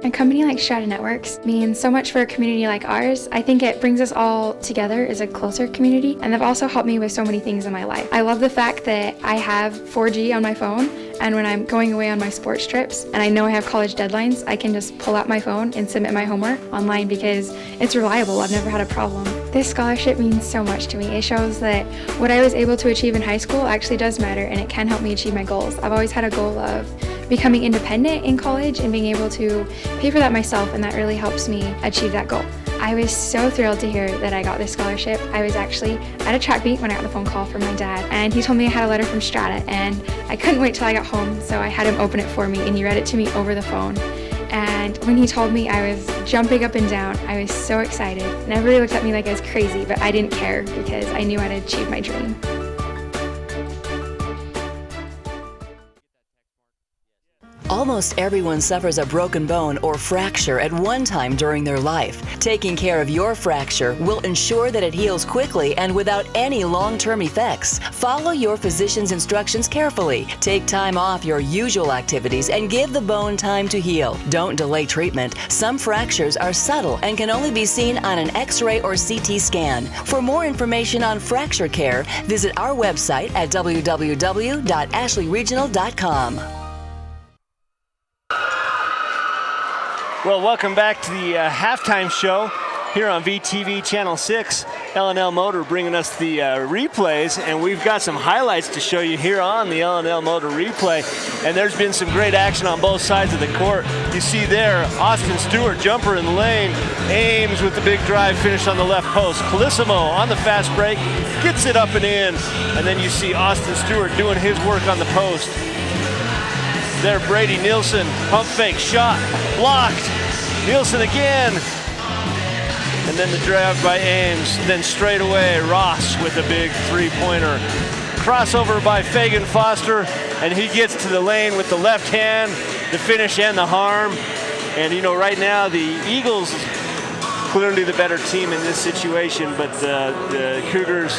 A company like Strata Networks means so much for a community like ours. I think it brings us all together as a closer community, and they've also helped me with so many things in my life. I love the fact that I have 4G on my phone, and when I'm going away on my sports trips and I know I have college deadlines, I can just pull out my phone and submit my homework online because it's reliable. I've never had a problem. This scholarship means so much to me. It shows that what I was able to achieve in high school actually does matter, and it can help me achieve my goals. I've always had a goal of becoming independent in college and being able to pay for that myself, and that really helps me achieve that goal. I was so thrilled to hear that I got this scholarship. I was actually at a track meet when I got the phone call from my dad, and he told me I had a letter from Strata, and I couldn't wait till I got home, so I had him open it for me, and he read it to me over the phone. And when he told me, I was jumping up and down. I was so excited, and everybody looked at me like I was crazy, but I didn't care because I knew I'd achieved my dream. Almost everyone suffers a broken bone or fracture at one time during their life. Taking care of your fracture will ensure that it heals quickly and without any long-term effects. Follow your physician's instructions carefully. Take time off your usual activities and give the bone time to heal. Don't delay treatment. Some fractures are subtle and can only be seen on an X-ray or CT scan. For more information on fracture care, visit our website at www.ashleyregional.com. Well, welcome back to the halftime show here on VTV Channel 6. L&L Motor bringing us the replays, and we've got some highlights to show you here on the L&L Motor replay. And there's been some great action on both sides of the court. You see there, Austin Stewart, jumper in the lane, Ames with the big drive, finish on the left post. Calissimo on the fast break, gets it up and in. And then you see Austin Stewart doing his work on the post. There, Brady Nielsen, pump fake, shot, blocked. Nielsen again. And then the drive by Ames. Then straight away, Ross with a big three-pointer. Crossover by Fagan Foster, and he gets to the lane with the left hand, the finish and the harm. And, you know, right now the Eagles clearly the better team in this situation, but the Cougars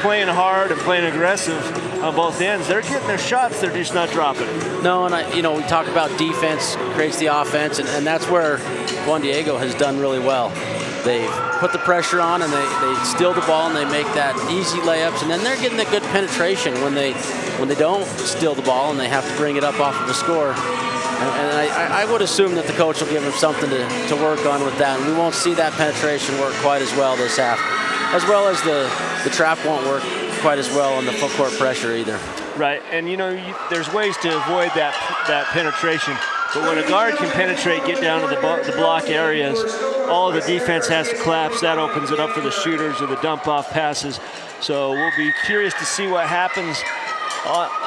playing hard and playing aggressive on both ends. They're getting their shots, they're just not dropping it. No, and we talk about defense creates the offense, and that's where Juan Diego has done really well. They've put the pressure on, and they steal the ball, and they make that easy layups, and then they're getting a good penetration when they don't steal the ball and they have to bring it up off of a score. And I would assume that the coach will give them something to work on with that, and we won't see that penetration work quite as well this half, as well as the trap won't work quite as well on the full court pressure either. Right, and there's ways to avoid that penetration. But when a guard can penetrate, get down to the block areas, all of the defense has to collapse. That opens it up for the shooters or the dump-off passes. So we'll be curious to see what happens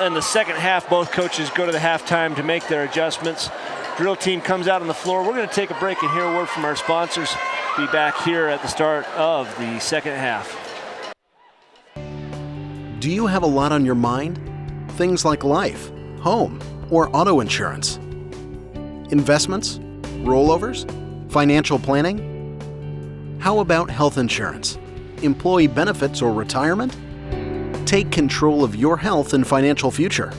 in the second half. Both coaches go to the halftime to make their adjustments. Drill team comes out on the floor. We're going to take a break and hear a word from our sponsors. Be back here at the start of the second half. Do you have a lot on your mind? Things like life, home, or auto insurance? Investments? Rollovers? Financial planning? How about health insurance? Employee benefits or retirement? Take control of your health and financial future.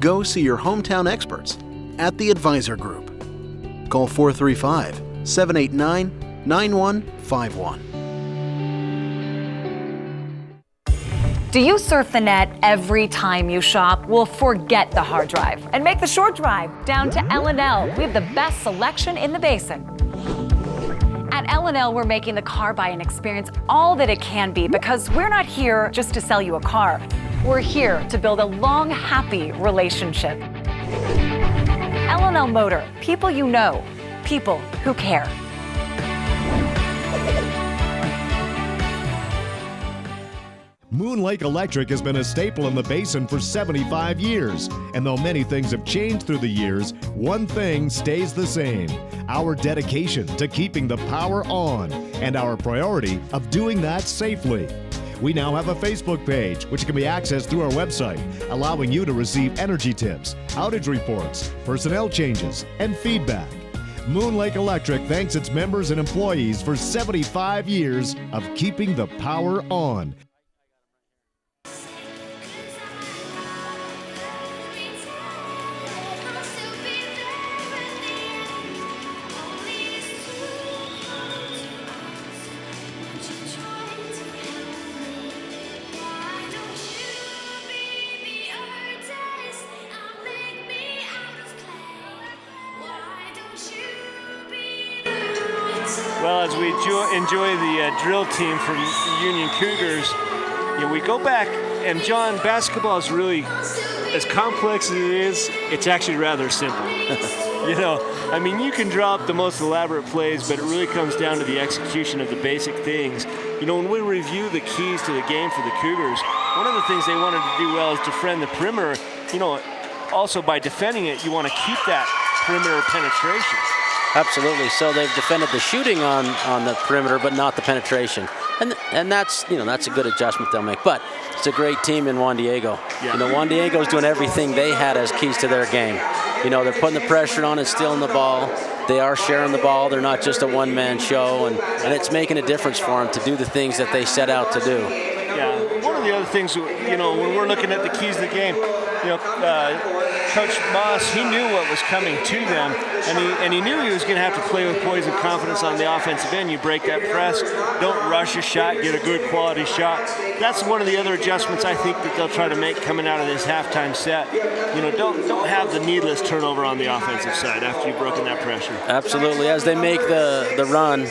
Go see your hometown experts at the Advisor Group. Call 435-789-9151. Do you surf the net every time you shop? Well, forget the hard drive and make the short drive down to L&L. We have the best selection in the basin. At L&L, we're making the car buying experience all that it can be, because we're not here just to sell you a car. We're here to build a long, happy relationship. L&L Motor, people you know, people who care. Moon Lake Electric has been a staple in the basin for 75 years. And though many things have changed through the years, one thing stays the same: our dedication to keeping the power on and our priority of doing that safely. We now have a Facebook page, which can be accessed through our website, allowing you to receive energy tips, outage reports, personnel changes, and feedback. Moon Lake Electric thanks its members and employees for 75 years of keeping the power on. Well, as we enjoy the drill team from Union Cougars, we go back, and John, basketball is really, as complex as it is, it's actually rather simple. I mean, you can draw up the most elaborate plays, but it really comes down to the execution of the basic things. When we review the keys to the game for the Cougars, one of the things they wanted to do well is defend the perimeter. Also by defending it, you want to keep that perimeter penetration. Absolutely. So they've defended the shooting on the perimeter, but not the penetration, and that's that's a good adjustment they'll make. But it's a great team in Juan Diego. Yeah. Juan Diego's doing everything they had as keys to their game. They're putting the pressure on and stealing the ball. They are sharing the ball. They're not just a one-man show, and it's making a difference for them to do the things that they set out to do. Yeah. One of the other things, when we're looking at the keys of the game, Coach Moss, he knew what was coming to them, and he knew he was going to have to play with poise and confidence on the offensive end. You break that press, don't rush a shot, get a good quality shot. That's one of the other adjustments I think that they'll try to make coming out of this halftime set. Don't have the needless turnover on the offensive side after you've broken that pressure. Absolutely. As they make the run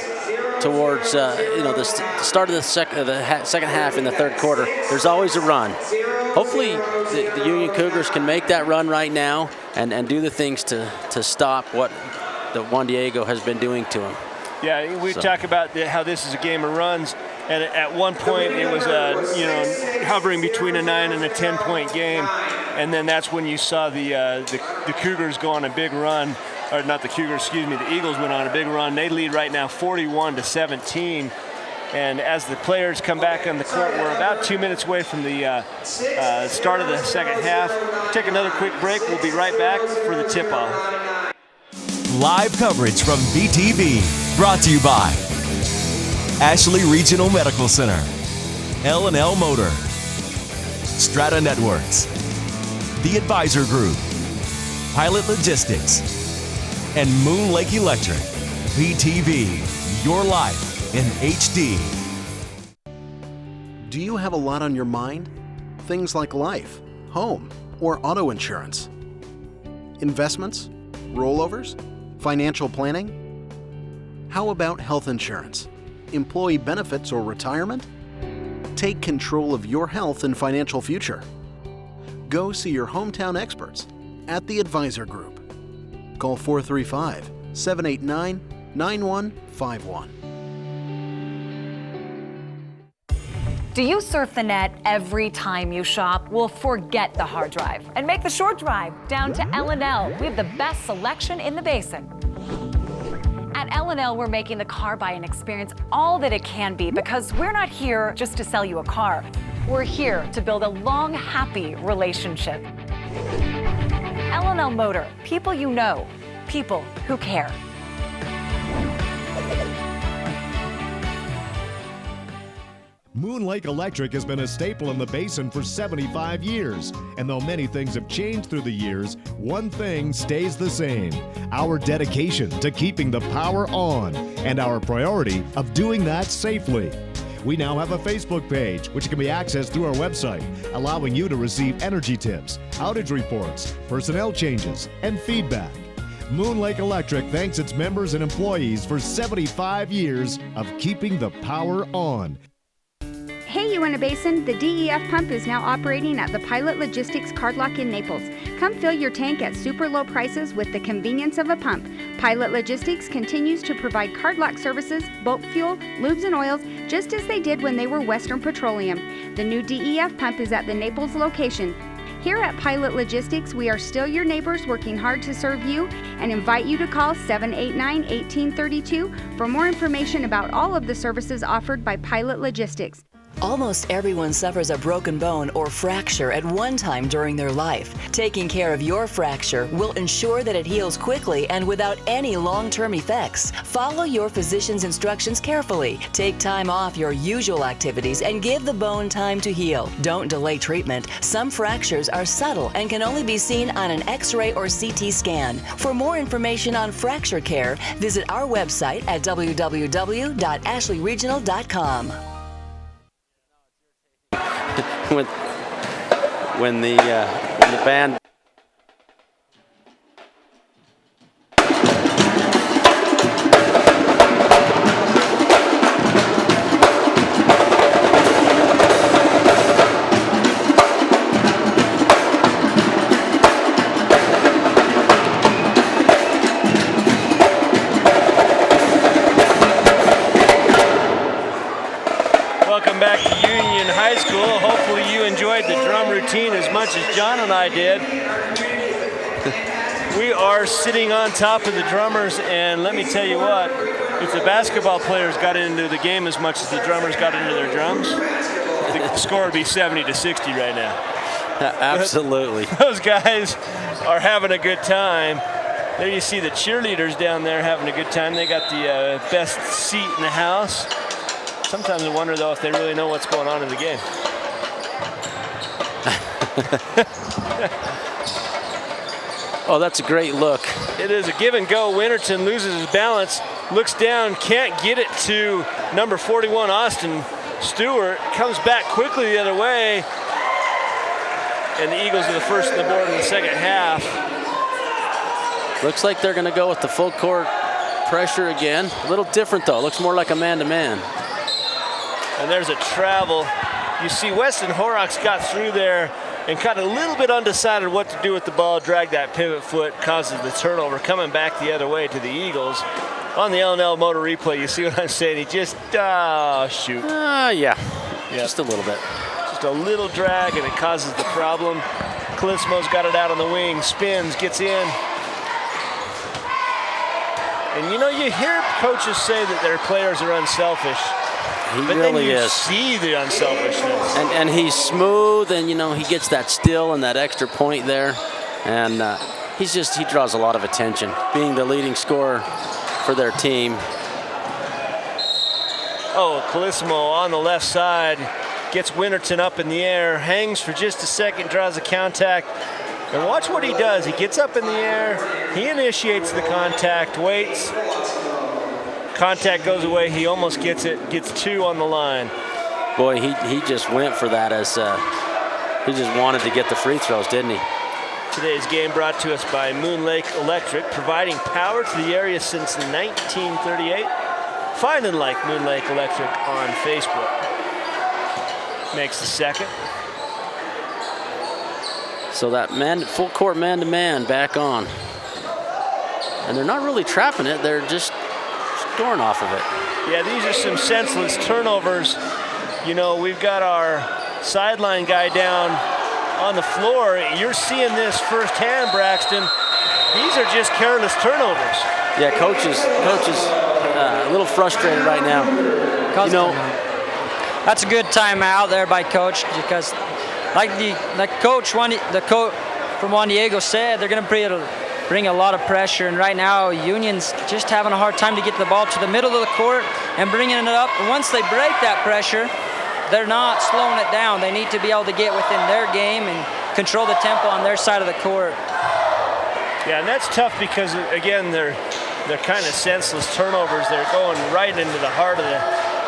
towards the start of the second half in the third quarter, there's always a run. Hopefully the Union Cougars can make that run right now and do the things to stop what the Juan Diego has been doing to them. Yeah, we talk about how this is a game of runs, and at one point it was hovering between a 9 and a 10-point game, and then that's when you saw the Cougars go on a big run. or not the Cougars, excuse me, the Eagles went on a big run. They lead right now 41-17. And as the players come back on the court, we're about 2 minutes away from the start of the second half. Take another quick break. We'll be right back for the tip-off. Live coverage from VTV, brought to you by Ashley Regional Medical Center, L&L Motor, Strata Networks, The Advisor Group, Pilot Logistics, and Moon Lake Electric. VTV, your life in HD. Do you have a lot on your mind? Things like life, home, or auto insurance? Investments? Rollovers? Financial planning? How about health insurance? Employee benefits or retirement? Take control of your health and financial future. Go see your hometown experts at The Advisor Group. Call 435-789-9151. Do you surf the net every time you shop? Well, forget the hard drive and make the short drive down to L&L. We have the best selection in the basin. At L&L, we're making the car buying experience all that it can be because we're not here just to sell you a car. We're here to build a long, happy relationship. L&L Motor, people you know, people who care. Moon Lake Electric has been a staple in the basin for 75 years. And though many things have changed through the years, one thing stays the same: our dedication to keeping the power on and our priority of doing that safely. We now have a Facebook page, which can be accessed through our website, allowing you to receive energy tips, outage reports, personnel changes, and feedback. Moon Lake Electric thanks its members and employees for 75 years of keeping the power on. Hey, Uinta Basin, the DEF pump is now operating at the Pilot Logistics Card Lock in Naples. Come fill your tank at super low prices with the convenience of a pump. Pilot Logistics continues to provide card lock services, boat fuel, lubes and oils, just as they did when they were Western Petroleum. The new DEF pump is at the Naples location. Here at Pilot Logistics, we are still your neighbors working hard to serve you and invite you to call 789-1832 for more information about all of the services offered by Pilot Logistics. Almost everyone suffers a broken bone or fracture at one time during their life. Taking care of your fracture will ensure that it heals quickly and without any long-term effects. Follow your physician's instructions carefully. Take time off your usual activities and give the bone time to heal. Don't delay treatment. Some fractures are subtle and can only be seen on an X-ray or CT scan. For more information on fracture care, visit our website at www.ashleyregional.com. when the band Welcome back to Union High School. Hopefully you enjoyed the drum routine as much as John and I did. We are sitting on top of the drummers, and let me tell you what, if the basketball players got into the game as much as the drummers got into their drums, the score would be 70-60 right now. Absolutely. Those guys are having a good time. There you see the cheerleaders down there having a good time. They got the best seat in the house. Sometimes I wonder, though, if they really know what's going on in the game. Oh, that's a great look. It is a give and go. Winterton loses his balance, looks down, can't get it to number 41, Austin Stewart. Comes back quickly the other way. And the Eagles are the first on the board in the second half. Looks like they're going to go with the full court pressure again. A little different, though. Looks more like a man-to-man. And there's a travel. You see Weston Horrocks got through there and kind of a little bit undecided what to do with the ball, dragged that pivot foot, causes the turnover, coming back the other way to the Eagles. On the L&L Motor replay, you see what I'm saying? He just, shoot. Yeah, just a little bit. Just a little drag, and it causes the problem. Kalismo's got it out on the wing, spins, gets in. And you know, you hear coaches say that their players are unselfish. He but really then you is. see the unselfishness. And he's smooth, and you know, he gets that steal and that extra point there. And he draws a lot of attention, being the leading scorer for their team. Oh, Colissimo on the left side, gets Winterton up in the air, hangs for just a second, draws a contact. And watch what he does. He gets up in the air, he initiates the contact, waits. Contact goes away, he almost gets it, gets 2 on the line. Boy, he just went for that as he just wanted to get the free throws, didn't he? Today's game brought to us by Moon Lake Electric, providing power to the area since 1938. Find and like Moon Lake Electric on Facebook. Makes the second. So that full court man-to-man back on. And they're not really trapping it, they're just scoring off of it. Yeah, these are some senseless turnovers. You know, we've got our sideline guy down on the floor. You're seeing this firsthand, Braxton. These are just careless turnovers. Yeah, coaches a little frustrated right now. You know, that's a good timeout there by coach, because like coach from Juan Diego said, they're going to bring a lot of pressure, and right now Union's just having a hard time to get the ball to the middle of the court and bringing it up. And once they break that pressure, they're not slowing it down. They need to be able to get within their game and control the tempo on their side of the court. Yeah, and that's tough because, again, they're kind of senseless turnovers. They're going right into the heart of the,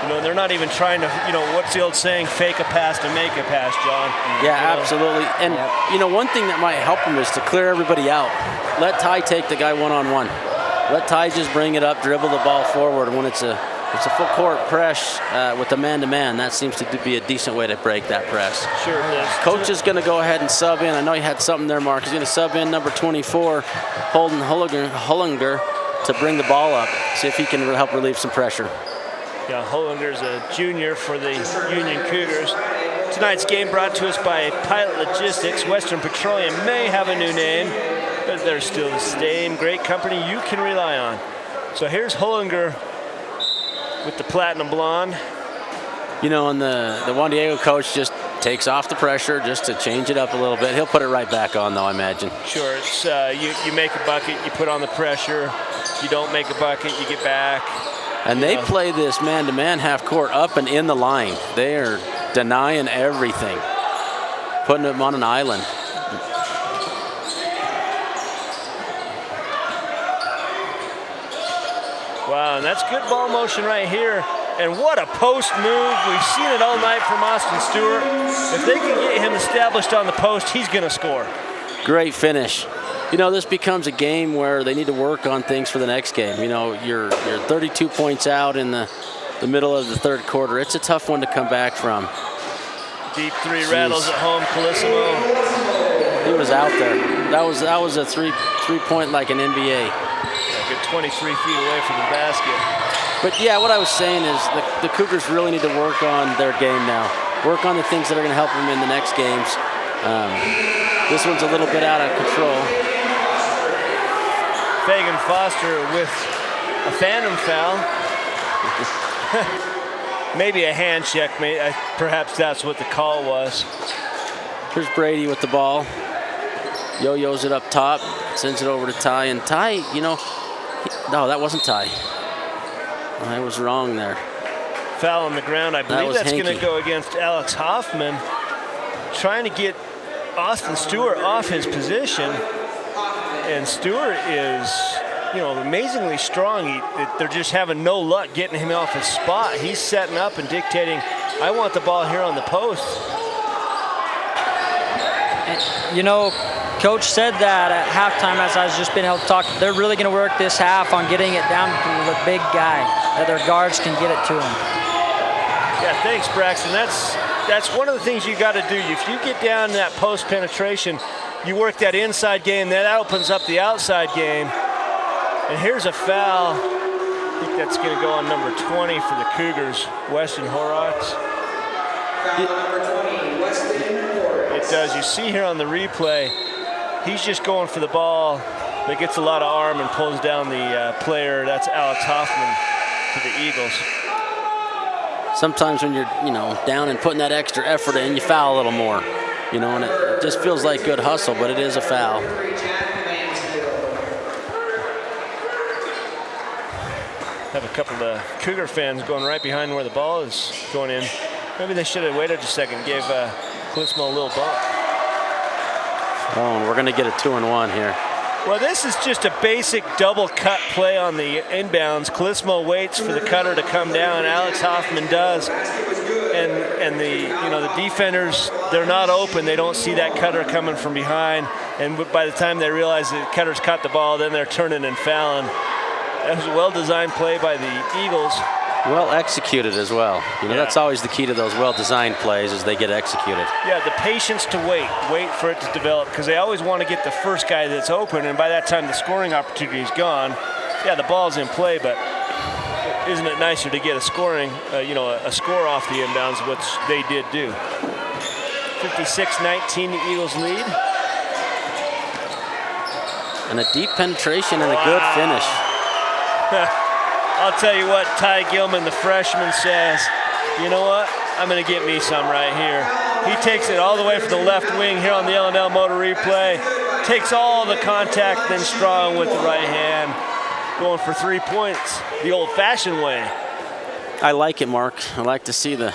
you know, they're not even trying to, you know, what's the old saying, fake a pass to make a pass, John? Yeah, absolutely. And, you know, one thing that might help them is to clear everybody out. Let Ty take the guy one-on-one. Let Ty just bring it up, dribble the ball forward. When it's a full court press with the man-to-man, that seems to be a decent way to break that press. Sure it is. Coach is going to go ahead and sub in. I know he had something there, Mark. He's going to sub in number 24, Holden Hullinger, to bring the ball up, see if he can help relieve some pressure. Yeah, Hollinger's a junior for the Union Cougars. Tonight's game brought to us by Pilot Logistics. Western Petroleum may have a new name, but they're still the same great company you can rely on. So here's Hollinger with the platinum blonde. You know, and the Juan Diego coach just takes off the pressure just to change it up a little bit. He'll put it right back on, though, I imagine. Sure, it's you make a bucket, you put on the pressure. You don't make a bucket, you get back. And they play this man-to-man half court up and in the line. They are denying everything, putting them on an island. Wow, and that's good ball motion right here. And what a post move. We've seen it all night from Austin Stewart. If they can get him established on the post, he's going to score. Great finish. You know, this becomes a game where they need to work on things for the next game. You know, you're 32 points out in the middle of the third quarter. It's a tough one to come back from. Deep three rattles at home, Colissimo. He was out there. That was a three-point like an NBA. A good 23 feet away from the basket. But yeah, what I was saying is the Cougars really need to work on their game now. Work on the things that are going to help them in the next games. This one's a little bit out of control. Fagan Foster with a phantom foul. Maybe a hand check. Perhaps that's what the call was. Here's Brady with the ball. Yo-yos it up top, sends it over to Ty. And Ty, you know, no, that wasn't Ty. I was wrong there. Foul on the ground. I believe that's going to go against Alex Hoffman. Trying to get Austin Stewart off his position. And Stewart is, you know, amazingly strong. They're just having no luck getting him off his spot. He's setting up and dictating, I want the ball here on the post. And, you know, Coach said that at halftime, as I've just been able to talk, they're really going to work this half on getting it down to the big guy, that their guards can get it to him. Yeah, thanks, Braxton. That's one of the things you got to do. If you get down that post penetration, you work that inside game, that opens up the outside game. And here's a foul. I think that's going to go on number 20 for the Cougars, Weston Horrocks. It does. You see here on the replay, he's just going for the ball. but gets a lot of arm and pulls down the player. That's Alex Hoffman to the Eagles. Sometimes when you're, down and putting that extra effort in, you foul a little more, and it just feels like good hustle, but it is a foul. Have a couple of Cougar fans going right behind where the ball is going in. Maybe they should have waited a second, gave Klismo a little bump. Oh, and we're going to get a 2-and-1 here. Well, this is just a basic double cut play on the inbounds. Klismo waits for the cutter to come down. Alex Hoffman does, and the defenders, they're not open. They don't see that cutter coming from behind, and by the time they realize the cutter's caught the ball, then they're turning and fouling. That was a well-designed play by the Eagles. Well executed as well. That's always the key to those well-designed plays, is they get executed. Yeah, the patience to wait for it to develop, because they always want to get the first guy that's open, and by that time the scoring opportunity is gone. Yeah, the ball's in play, but isn't it nicer to get a scoring, a score off the inbounds, which they did do. 56-19, the Eagles lead. And a deep penetration and a good finish. I'll tell you what, Ty Gilman, the freshman, says, you know what, I'm going to get me some right here. He takes it all the way from the left wing here on the L&L Motor Replay, takes all the contact, then strong with the right hand, going for 3 points, the old-fashioned way. I like it, Mark. I like to see the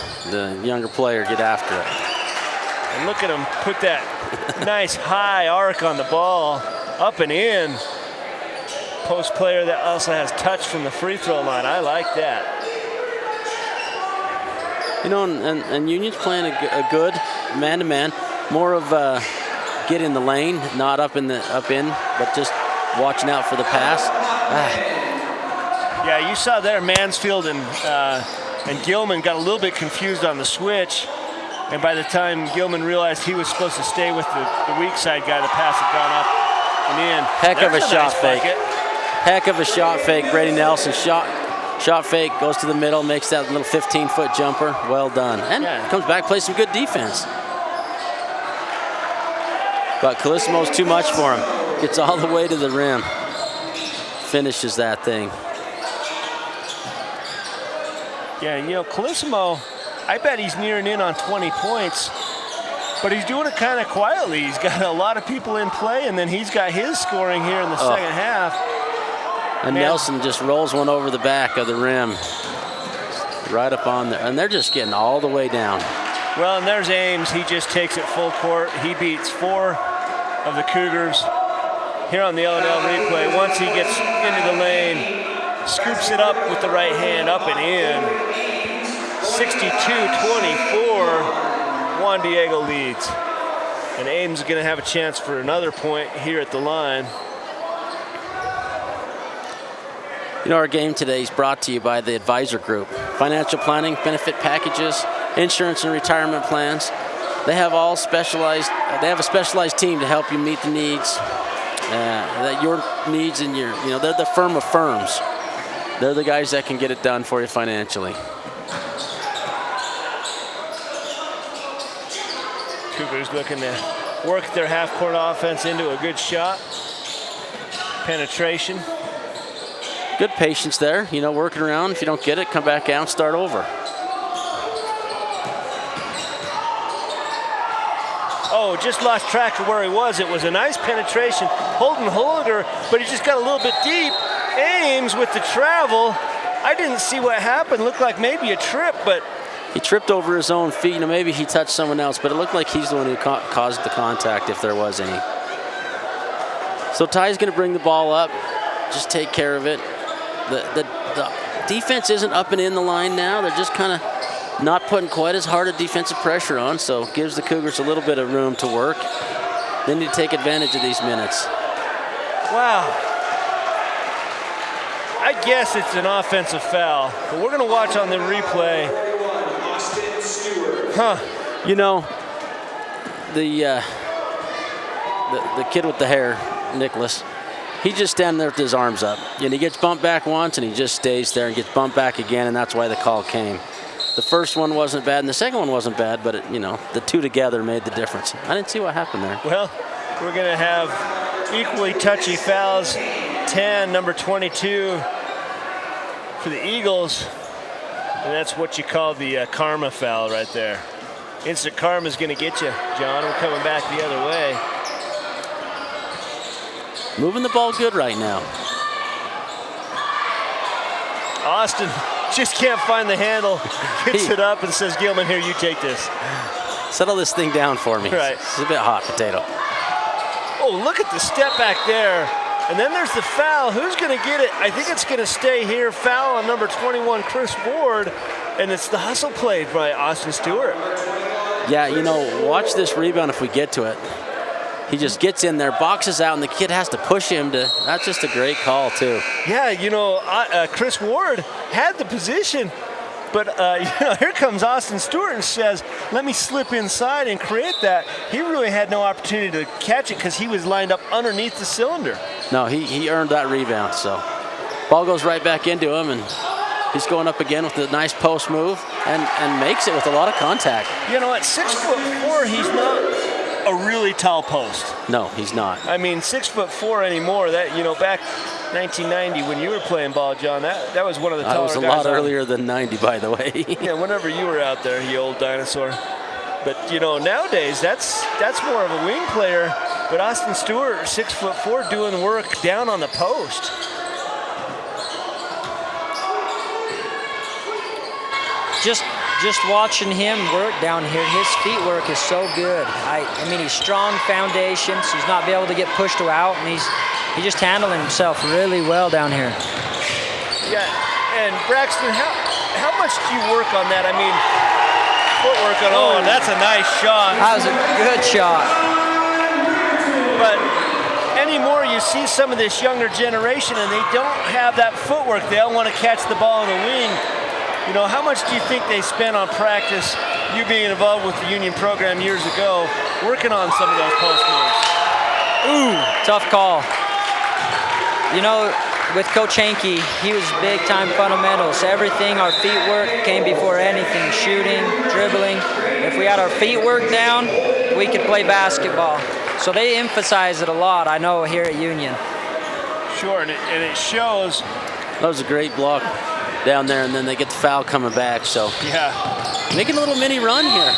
younger player get after it. And look at him put that nice high arc on the ball, up and in. Post player that also has touch from the free throw line. I like that. And Union's playing a good man-to-man, more of get in the lane, not up in, but just watching out for the pass. Yeah, you saw there Mansfield and Gilman got a little bit confused on the switch, and by the time Gilman realized he was supposed to stay with the weak side guy, the pass had gone up and in. Heck of a shot fake. Heck of a shot fake. Brady Nelson shot fake, goes to the middle, makes that little 15-foot jumper. Well done. And comes back, plays some good defense. But Klismo's too much for him. Gets all the way to the rim. Finishes that thing. Yeah, Klismo, I bet he's nearing in on 20 points. But he's doing it kind of quietly. He's got a lot of people in play, and then he's got his scoring here in the second half. And Nelson just rolls one over the back of the rim. Right up on there. And they're just getting all the way down. Well, and there's Ames. He just takes it full court. He beats 4 of the Cougars here on the L&L replay. Once he gets into the lane, scoops it up with the right hand, up and in. 62-24, Juan Diego leads. And Ames is going to have a chance for another point here at the line. Our game today is brought to you by the Advisor Group. Financial planning, benefit packages, insurance and retirement plans. They have a specialized team to help you meet the needs, your needs and they're the firm of firms. They're the guys that can get it done for you financially. Cougars looking to work their half-court offense into a good shot. Penetration. Good patience there, working around. If you don't get it, come back out and start over. Oh, just lost track of where he was. It was a nice penetration. Holden Holder, but he just got a little bit deep. Ames with the travel. I didn't see what happened. Looked like maybe a trip, but he tripped over his own feet. Maybe he touched someone else, but it looked like he's the one who caused the contact, if there was any. So Ty's going to bring the ball up. Just take care of it. The defense isn't up and in the line now. They're just kind of not putting quite as hard a defensive pressure on, so it gives the Cougars a little bit of room to work. They need to take advantage of these minutes. Wow. I guess it's an offensive foul, but we're going to watch on the replay. The kid with the hair, Nicholas, he's just standing there with his arms up. And he gets bumped back once, and he just stays there and gets bumped back again, and that's why the call came. The first one wasn't bad, and the second one wasn't bad, but the two together made the difference. I didn't see what happened there. Well, we're going to have equally touchy fouls. 10, number 22 for the Eagles. And that's what you call the karma foul right there. Instant karma is going to get you, John. We're coming back the other way. Moving the ball good right now. Austin just can't find the handle. Gets it up and says, Gilman, here, you take this. Settle this thing down for me. Right. It's a bit hot potato. Oh, look at the step back there. And then there's the foul. Who's going to get it? I think it's going to stay here. Foul on number 21, Chris Ward. And it's the hustle play by Austin Stewart. Yeah, you know, watch this rebound if we get to it. He just gets in there, boxes out, and the kid has to push him to. That's just a great call, too. Yeah, you know, Chris Ward had the position. But you know, here comes Austin Stewart and says, let me slip inside and create that. He really had no opportunity to catch it because he was lined up underneath the cylinder. No, he earned that rebound. So ball goes right back into him, and he's going up again with a nice post move and makes it with a lot of contact. You know, at 6'4", he's not a really tall post. No, he's not. I mean, 6'4" anymore. That, you know, back 1990 when you were playing ball, John, that was one of the taller guys. I was a lot earlier than 90, by the way. Yeah, whenever you were out there, you old dinosaur. But, you know, nowadays, that's more of a wing player. But Austin Stewart, 6'4", doing work down on the post. Just watching him work down here, his feet work is so good. I mean, he's strong foundations. He's not be able to get pushed out, and he's just handling himself really well down here. Yeah, and Braxton, how much do you work on that? I mean, footwork on. Oh, that's a nice shot. That was a good shot. But anymore, you see some of this younger generation, and they don't have that footwork. They don't want to catch the ball in the wing. You know, how much do you think they spent on practice, you being involved with the Union program years ago, working on some of those post moves? Ooh, tough call. You know, with Coach Hankey, he was big-time fundamentals. Everything, our feet work came before anything, shooting, dribbling. If we had our feet work down, we could play basketball. So they emphasize it a lot, I know, here at Union. Sure, and it shows. That was a great block down there, and then they get the foul coming back. So yeah, making a little mini run here.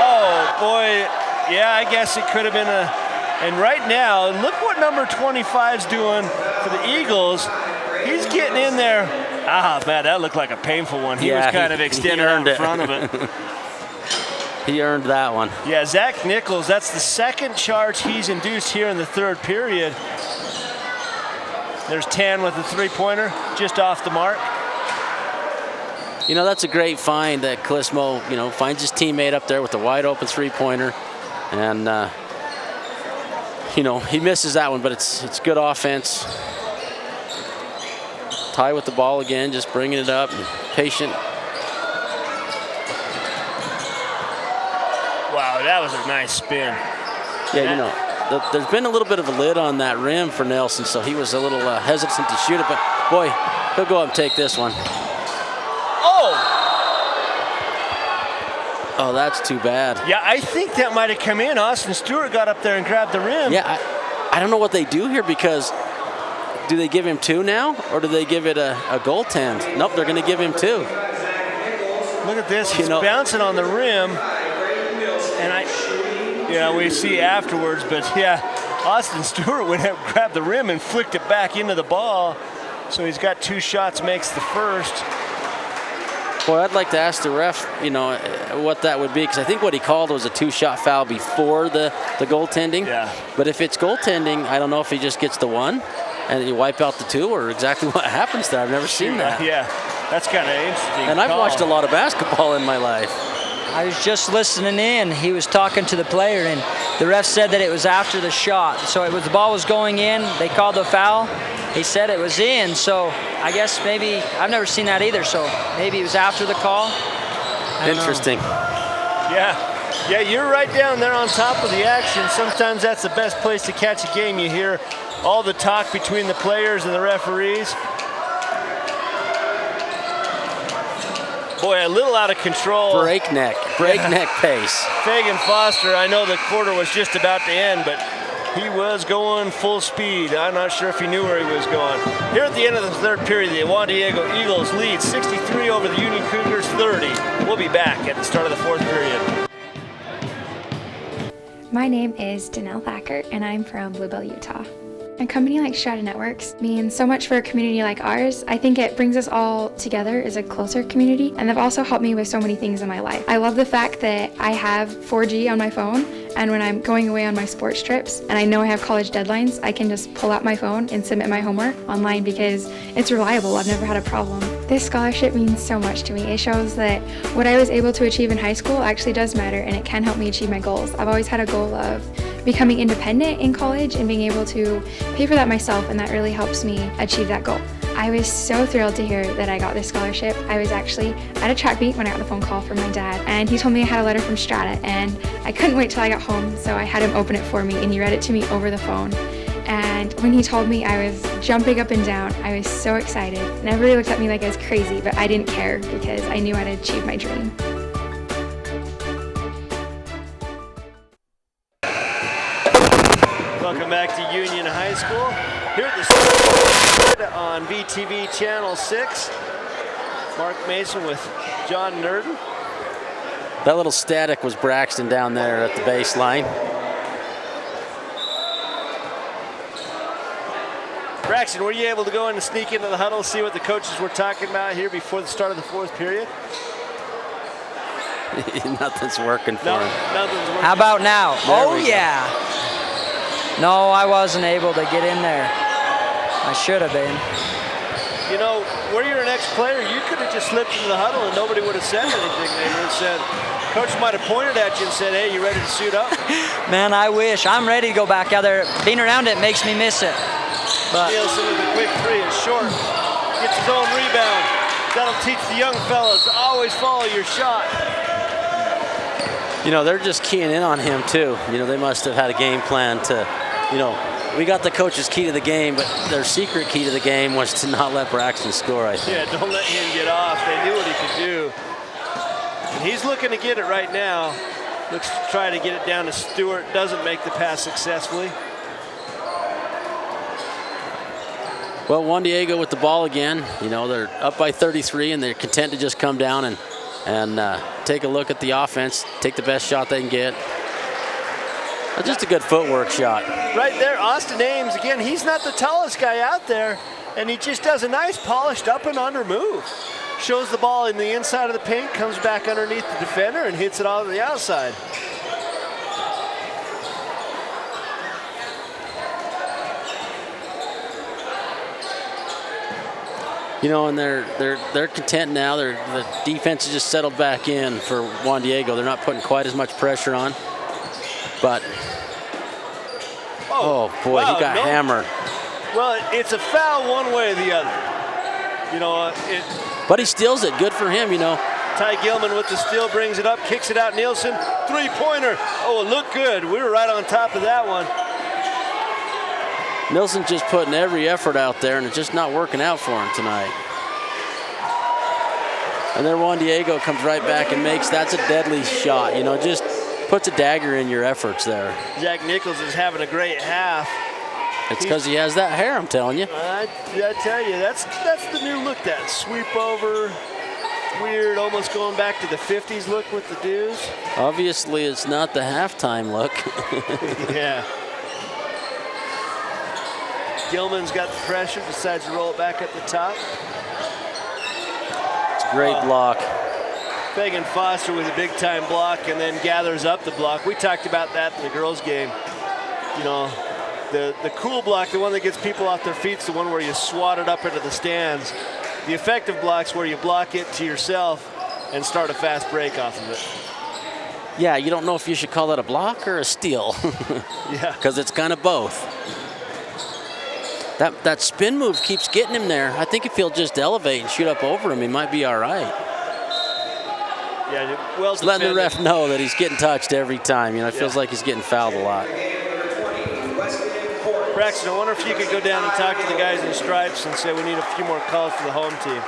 Oh boy, yeah, I guess it could have been a. And right now, look what number 25's doing for the Eagles. He's getting in there. Ah, man, that looked like a painful one. He was kind of extended out in front of it. He earned that one. Yeah, Zach Nichols, that's the second charge he's induced here in the third period. There's 10 with the three-pointer, just off the mark. You know, that's a great find that Clismo, you know, finds his teammate up there with the wide-open three-pointer. And, you know, he misses that one, but it's good offense. Ty with the ball again, just bringing it up, patient. Wow, that was a nice spin. Yeah, you know, there's been a little bit of a lid on that rim for Nelson, so he was a little hesitant to shoot it, but boy, he'll go up and take this one. Oh, that's too bad. Yeah, I think that might have come in. Austin Stewart got up there and grabbed the rim. Yeah, I don't know what they do here, because do they give him two now, or do they give it a goaltend? Nope, they're going to give him two. Look at this. He's bouncing on the rim. And we see afterwards, but yeah, Austin Stewart went up, grabbed the rim and flicked it back into the ball. So he's got two shots, makes the first. Boy, I'd like to ask the ref, you know, what that would be, because I think what he called was a two-shot foul before the goaltending. Yeah. But if it's goaltending, I don't know if he just gets the one and you wipe out the two, or exactly what happens there. I've never seen that. Yeah, that's kind of interesting. And I've watched a lot of basketball in my life. I was just listening in. He was talking to the player, and the ref said that it was after the shot. So the ball was going in. They called the foul. He said it was in. So I guess maybe I've never seen that either. So maybe it was after the call. Interesting. Yeah, you're right down there on top of the action. Sometimes that's the best place to catch a game. You hear all the talk between the players and the referees. Boy, a little out of control. Breakneck. breakneck pace. Fagan Foster, I know the quarter was just about to end, but he was going full speed. I'm not sure if he knew where he was going. Here at the end of the third period, the Juan Diego Eagles lead 63 over the Union Cougars 30. We'll be back at the start of the fourth period. My name is Danelle Thacker, and I'm from Bluebell, Utah. A company like Strata Networks means so much for a community like ours. I think it brings us all together as a closer community, and they've also helped me with so many things in my life. I love the fact that I have 4G on my phone, and when I'm going away on my sports trips and I know I have college deadlines, I can just pull out my phone and submit my homework online because it's reliable. I've never had a problem. This scholarship means so much to me. It shows that what I was able to achieve in high school actually does matter, and it can help me achieve my goals. I've always had a goal of becoming independent in college and being able to pay for that myself, and that really helps me achieve that goal. I was so thrilled to hear that I got this scholarship. I was actually at a track meet when I got the phone call from my dad, and he told me I had a letter from Strata, and I couldn't wait till I got home, so I had him open it for me, and he read it to me over the phone. And when he told me, I was jumping up and down. I was so excited, and everybody looked at me like I was crazy, but I didn't care because I knew I'd achieved my dream. Welcome back to Union High School. Here at the start on VTV Channel 6. Mark Mason with John Nurden. That little static was Braxton down there at the baseline. Braxton, were you able to go in and sneak into the huddle, see what the coaches were talking about here before the start of the fourth period? Nothing's working for him. Nothing's working. How about now? There Oh, yeah. No, I wasn't able to get in there. I should have been. You know, were you an ex-player, you could have just slipped into the huddle and nobody would have said anything. They would have said, coach might have pointed at you and said, hey, you ready to suit up? Man, I wish. I'm ready to go back out there. Being around it makes me miss it. But Nielsen with a quick three is short. Gets his own rebound. That'll teach the young fellas to always follow your shot. You know, they're just keying in on him too. You know, they must have had a game plan to, you know, we got the coach's key to the game, but their secret key to the game was to not let Braxton score, I think. Yeah, don't let him get off. They knew what he could do. And he's looking to get it right now. Looks to try to get it down to Stewart. Doesn't make the pass successfully. Well, Juan Diego with the ball again. You know, they're up by 33, and they're content to just come down and take a look at the offense, take the best shot they can get. Just a good footwork shot. Right there, Austin Ames, again, he's not the tallest guy out there, and he just does a nice polished up and under move. Shows the ball in the inside of the paint, comes back underneath the defender, and hits it all to the outside. You know, and they're content now. The defense has just settled back in for Juan Diego. They're not putting quite as much pressure on. But, oh boy, wow, he got hammered. Well, it's a foul one way or the other. You know, but he steals it. Good for him, you know. Ty Gilman with the steal, brings it up, kicks it out. Nielsen, three-pointer. Oh, it looked good. We were right on top of that one. Nielsen's just putting every effort out there, and it's just not working out for him tonight. And then Juan Diego comes right back and makes, that's a deadly shot. You know, just puts a dagger in your efforts there. Jack Nichols is having a great half. It's because he has that hair, I'm telling you. I tell you, that's the new look, that sweep over. Weird, almost going back to the 50s look with the dudes. Obviously, it's not the halftime look. Yeah. Gilman's got the pressure, decides to roll it back at the top. It's a great block. Fagan Foster with a big-time block and then gathers up the block. We talked about that in the girls' game. You know, the cool block, the one that gets people off their feet, is the one where you swat it up into the stands. The effective block's where you block it to yourself and start a fast break off of it. Yeah, you don't know if you should call that a block or a steal. Yeah. Because it's kind of both. That spin move keeps getting him there. I think if he'll just elevate and shoot up over him, he might be all right. Yeah, well just letting the ref know that he's getting touched every time. You know, it feels like he's getting fouled a lot. Braxton, I wonder if you could go down and talk to the guys in stripes and say we need a few more calls for the home team.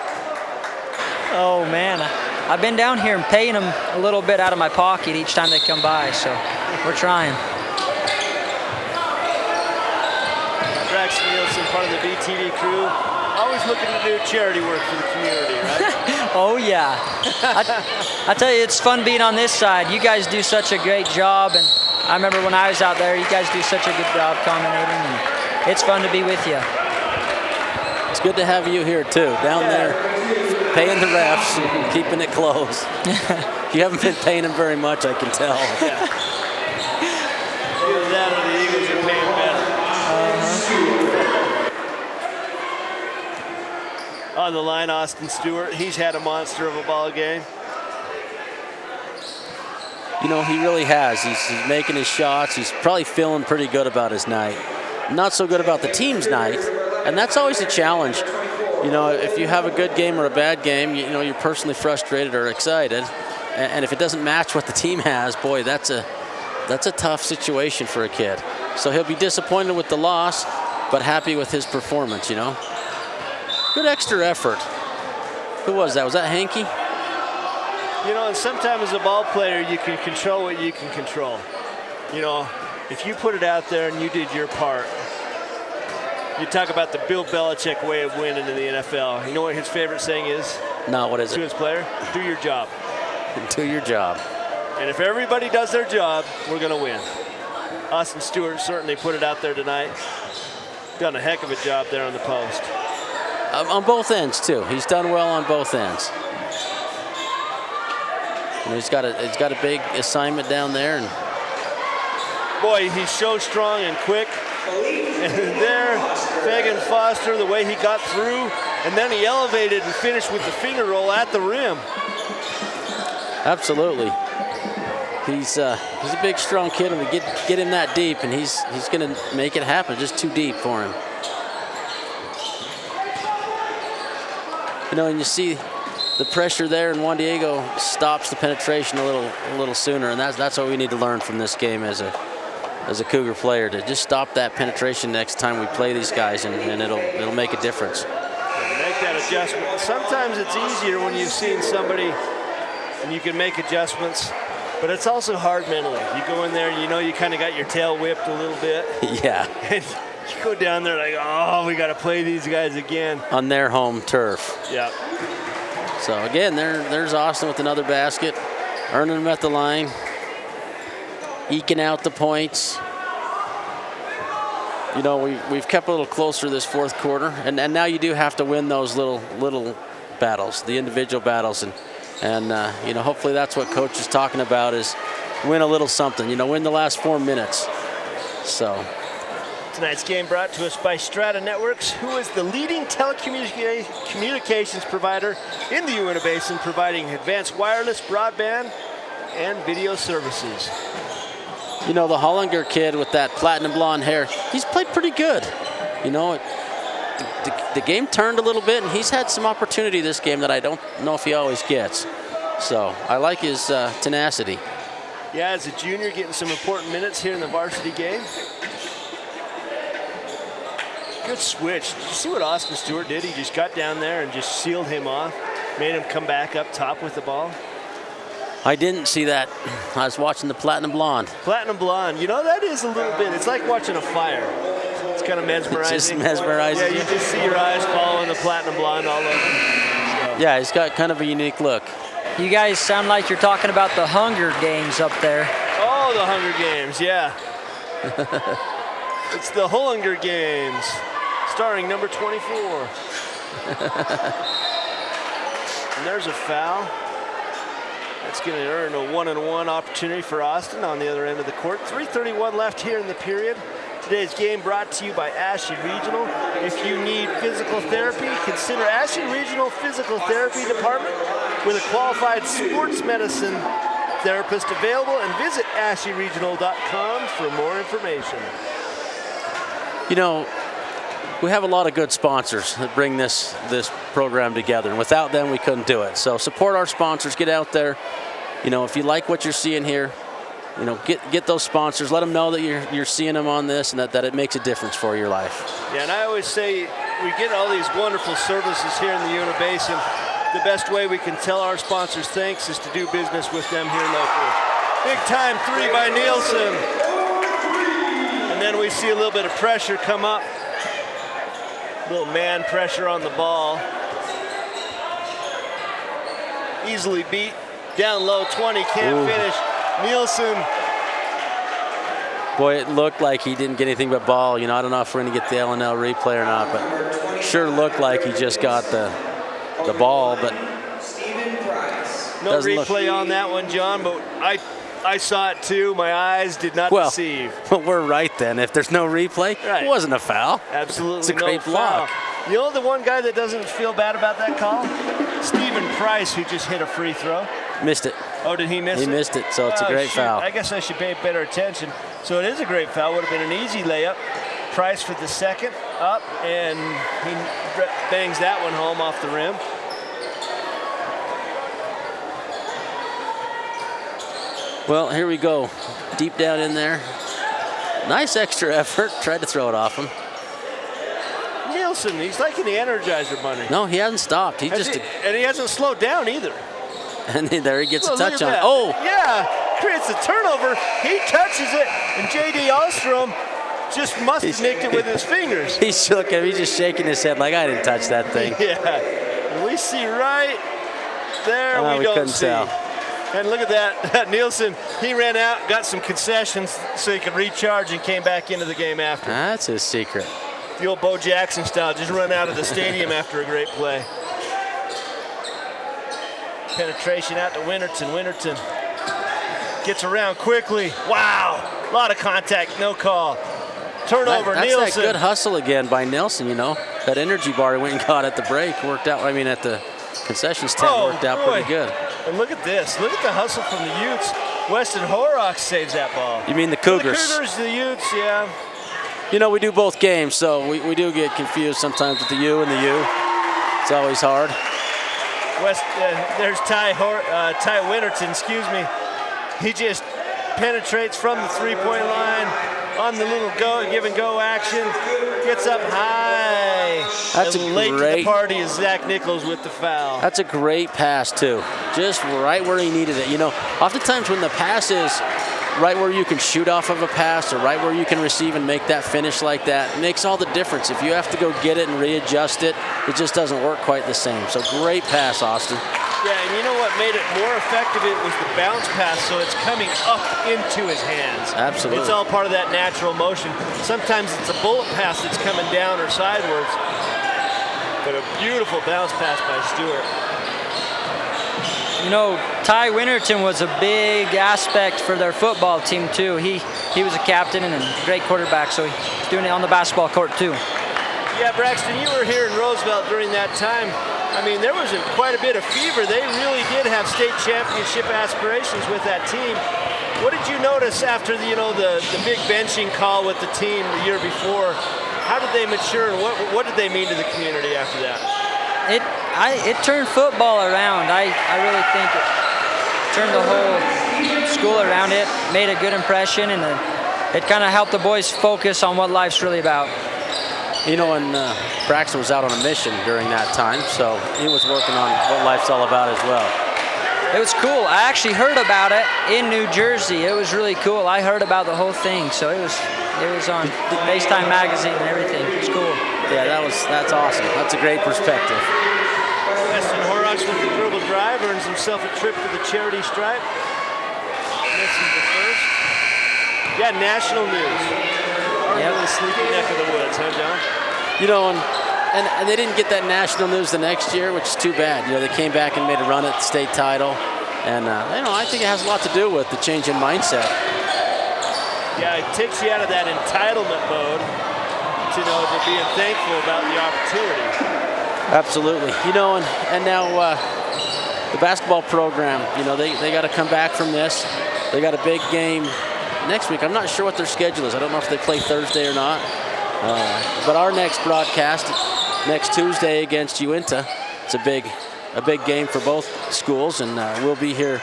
Oh, man. I've been down here and paying them a little bit out of my pocket each time they come by, so we're trying. Braxton Nielsen, part of the BTV crew, always looking to do charity work for the community, right? Oh, yeah. I tell you, it's fun being on this side. You guys do such a great job, and I remember when I was out there, you guys do such a good job commentating, and it's fun to be with you. It's good to have you here, too, down there, paying the refs and keeping it close. You haven't been paying them very much, I can tell. Yeah. Either that or the Eagles are paying better. On the line, Austin Stewart. He's had a monster of a ball game. You know, he really has. He's making his shots. He's probably feeling pretty good about his night. Not so good about the team's night, and that's always a challenge. You know, if you have a good game or a bad game, you know, you're personally frustrated or excited, and if it doesn't match what the team has, boy, that's a tough situation for a kid. So he'll be disappointed with the loss, but happy with his performance, you know. Good extra effort. Who was that? Was that Hanky? You know, and sometimes as a ball player, you can control what you can control. You know, if you put it out there and you did your part, you talk about the Bill Belichick way of winning in the NFL. You know what his favorite saying is? No, what is it? To his player, do your job. Do your job. And if everybody does their job, we're going to win. Austin Stewart certainly put it out there tonight. Done a heck of a job there on the post. On both ends, too. He's done well on both ends. You know, he's got a big assignment down there. And boy, he's so strong and quick. And there, Fagan Foster, the way he got through, and then he elevated and finished with the finger roll at the rim. Absolutely. He's a big, strong kid, and we get him that deep, and he's going to make it happen. Just too deep for him. You know, and you see the pressure there, and Juan Diego stops the penetration a little sooner, and that's what we need to learn from this game as a Cougar player, to just stop that penetration next time we play these guys, and it'll make a difference. Make that adjustment. Sometimes it's easier when you've seen somebody and you can make adjustments, but it's also hard mentally. You go in there and you know you kind of got your tail whipped a little bit. Yeah. And you go down there like, oh, we got to play these guys again. On their home turf. Yeah. So again, there's Austin with another basket, earning them at the line, eking out the points. You know, we've kept a little closer this fourth quarter, and now you do have to win those little battles, the individual battles, and you know, hopefully that's what Coach is talking about, is win a little something. You know, win the last 4 minutes. So. Tonight's game brought to us by Strata Networks, who is the leading telecommunications provider in the Uinta Basin, providing advanced wireless, broadband, and video services. You know, the Hollinger kid with that platinum blonde hair, he's played pretty good. You know, the game turned a little bit, and he's had some opportunity this game that I don't know if he always gets. So I like his tenacity. Yeah, as a junior, getting some important minutes here in the varsity game. Good switch. Did you see what Austin Stewart did? He just got down there and just sealed him off, made him come back up top with the ball. I didn't see that. I was watching the Platinum Blonde. Platinum Blonde. You know, that is a little bit, it's like watching a fire. It's kind of mesmerizing. It's just mesmerizing. Yeah, you just see your eyes following the Platinum Blonde all over. So. Yeah, he's got kind of a unique look. You guys sound like you're talking about the Hunger Games up there. Oh, the Hunger Games, yeah. It's the Hunger Games, starring number 24. And there's a foul. That's going to earn a 1-on-1 opportunity for Austin on the other end of the court. 3:31 left here in the period. Today's game brought to you by Ashley Regional. If you need physical therapy, consider Ashley Regional Physical Therapy Department with a qualified sports medicine therapist available, and visit ashleyregional.com for more information. You know, we have a lot of good sponsors that bring this program together, and without them we couldn't do it. So support our sponsors, get out there. You know, if you like what you're seeing here, you know, get those sponsors, let them know that you're seeing them on this, and that it makes a difference for your life. Yeah, and I always say we get all these wonderful services here in the Uinta Basin, the best way we can tell our sponsors thanks is to do business with them here locally. Big time 3 by Nielsen. And then we see a little bit of pressure come up. A little man pressure on the ball. Easily beat. Down low, 20, can't finish. Nielsen. Boy, it looked like he didn't get anything but ball. You know, I don't know if we're going to get the L&L replay or not, but sure looked like he just got the ball, but no replay on that one, John, but I saw it too. My eyes did not deceive. Well, we're right then. If there's no replay, it wasn't a foul. Absolutely it's a great block. You know the one guy that doesn't feel bad about that call? Stephen Price, who just hit a free throw. Missed it. Oh, did he miss it? He missed it, so it's a great foul. I guess I should pay better attention. So it is a great foul. Would have been an easy layup. Price for the second, up, and he bangs that one home off the rim. Well, here we go. Deep down in there. Nice extra effort. Tried to throw it off him. Nielsen, he's like in the Energizer Bunny. No, he hasn't stopped. And he hasn't slowed down either. And there he gets a touch on it. Oh! Yeah, creates a turnover. He touches it, and J.D. Ostrom just must have nicked it with his fingers. He shook him. He's just shaking his head like, I didn't touch that thing. Yeah, and we see right there, we don't see. Tell. And look at that, Nielsen, he ran out, got some concessions so he could recharge and came back into the game after. That's his secret. The old Bo Jackson style, just run out of the stadium after a great play. Penetration out to Winterton. Winterton gets around quickly. Wow, a lot of contact, no call. Turnover, that's Nielsen. That good hustle again by Nielsen, you know. That energy bar he went and got at the break worked out, I mean at the concessions tent worked out pretty good. And look at this, look at the hustle from the Utes. Weston Horrocks saves that ball. You mean the Cougars? The Cougars, the Utes, yeah. You know, we do both games, so we do get confused sometimes with the U and the U. It's always hard. There's Ty Winterton, excuse me. He just penetrates from the three-point line on the little give and go action. Gets up high. That's and late to the party is Zach Nichols with the foul. That's a great pass too. Just right where he needed it. You know, oftentimes when the pass is right where you can shoot off of a pass or right where you can receive and make that finish like that, it makes all the difference. If you have to go get it and readjust it, it just doesn't work quite the same. So great pass, Austin. Yeah, and you know what made it more effective? It was the bounce pass, so it's coming up into his hands. Absolutely. It's all part of that natural motion. Sometimes it's a bullet pass that's coming down or sideways, but a beautiful bounce pass by Stewart. You know, Ty Winterton was a big aspect for their football team too. He was a captain and a great quarterback, so he's doing it on the basketball court too. Yeah, Braxton, you were here in Roosevelt during that time. I mean, there was quite a bit of fever. They really did have state championship aspirations with that team. What did you notice after the big benching call with the team the year before? How did they mature, and what did they mean to the community after that? It turned football around. I really think it turned the whole school around. It made a good impression, and it kind of helped the boys focus on what life's really about. You know, and Braxton was out on a mission during that time, so he was working on what life's all about as well. It was cool. I actually heard about it in New Jersey. It was really cool. I heard about the whole thing, so it was on FaceTime magazine and everything. It was cool. Yeah, that's awesome. That's a great perspective. Weston Horrocks with the dribble drive earns himself a trip to the charity stripe. Misses the first. Yeah, national news. Really sleepy neck of the woods, huh, John? You know, and they didn't get that national news the next year, which is too bad. You know, they came back and made a run at the state title, and I think it has a lot to do with the change in mindset. Yeah, it takes you out of that entitlement mode to being thankful about the opportunity. Absolutely. You know, and now the basketball program, you know, they got to come back from this. They got a big game next week. I'm not sure what their schedule is. I don't know if they play Thursday or not. But our next broadcast next Tuesday against Uinta. It's a big game for both schools, and we'll be here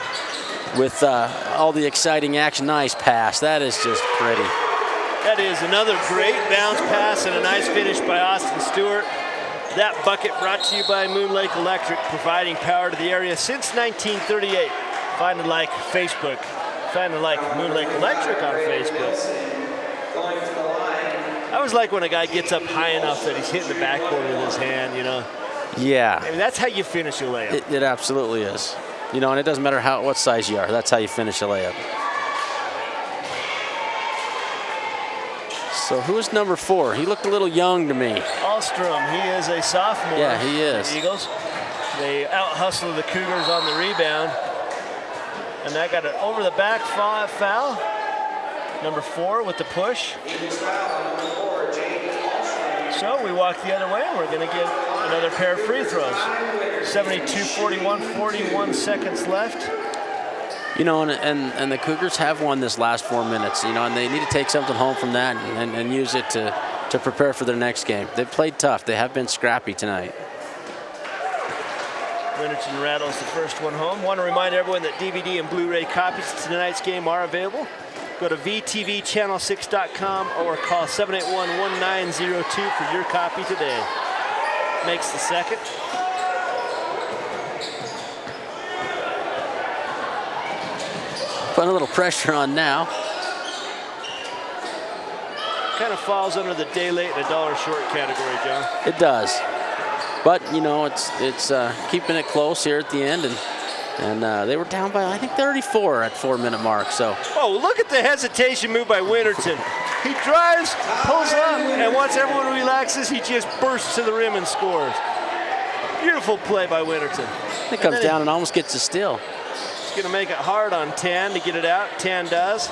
with all the exciting action. Nice pass. That is just pretty. That is another great bounce pass and a nice finish by Austin Stewart. That bucket brought to you by Moon Lake Electric, providing power to the area since 1938. Find and like Facebook. Find and like Moon Lake Electric on Facebook. I always like when a guy gets up high enough that he's hitting the backboard with his hand, you know. Yeah. I mean, that's how you finish a layup. It absolutely is. You know, and it doesn't matter what size you are. That's how you finish a layup. So who's number 4? He looked a little young to me. Alstrom, he is a sophomore. Yeah, he is. The Eagles. They out-hustled the Cougars on the rebound. And that got an over-the-back foul. Number 4 with the push. So we walk the other way, and we're going to get another pair of free throws. 72-41, 41 seconds left. You know, and the Cougars have won this last 4 minutes, you know, and they need to take something home from that and use it to prepare for their next game. They've played tough. They have been scrappy tonight. Winterton rattles the first one home. Want to remind everyone that DVD and Blu-ray copies of tonight's game are available. Go to vtvchannel6.com or call 781-1902 for your copy today. Makes the second. Put a little pressure on now. Kind of falls under the day late and a dollar short category, John. It does. But, you know, it's keeping it close here at the end. And they were down by, I think, 34 at 4-minute mark. So. Oh, look at the hesitation move by Winterton. He drives, pulls up, and once everyone relaxes, he just bursts to the rim and scores. Beautiful play by Winterton. It comes down and almost gets a steal. He's going to make it hard on Tan to get it out. Tan does.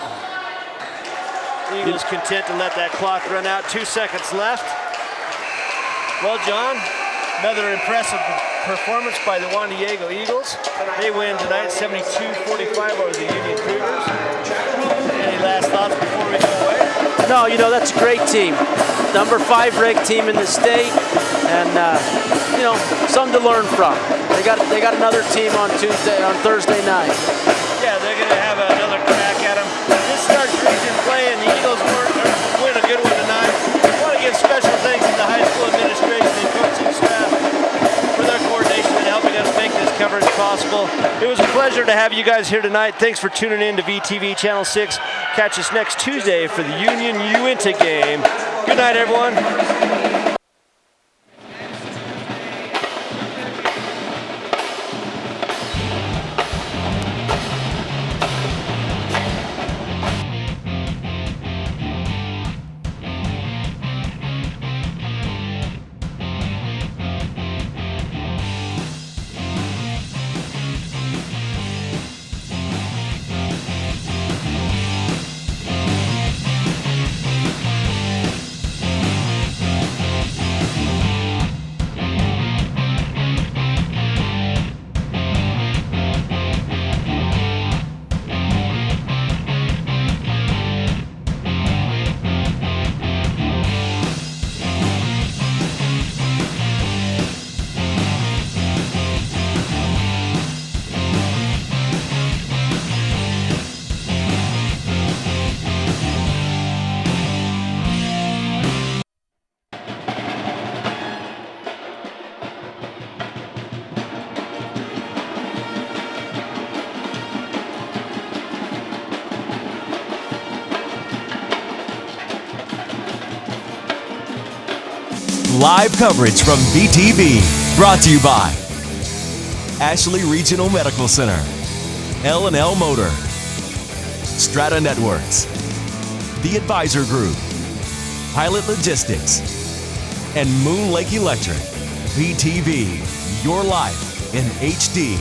Eagles content to let that clock run out. 2 seconds left. Well, John, another impressive performance by the Juan Diego Eagles. They win tonight 72-45 over the Union Cougars. Any last thoughts before we go away? No, you know, that's a great team. Number 5 ranked team in the state, and you know, something to learn from. They got another team on Thursday night. Yeah, they're going to have another crack at them. This starts region play, and the Eagles win a good one tonight. I want to give special thanks to the high school administration and coaching staff for their coordination and helping us make this coverage possible. It was a pleasure to have you guys here tonight. Thanks for tuning in to VTV Channel 6. Catch us next Tuesday for the Union Uinta game. Good night, everyone. Live coverage from VTV, brought to you by Ashley Regional Medical Center, L&L Motor, Strata Networks, The Advisor Group, Pilot Logistics, and Moon Lake Electric. VTV, your life in HD.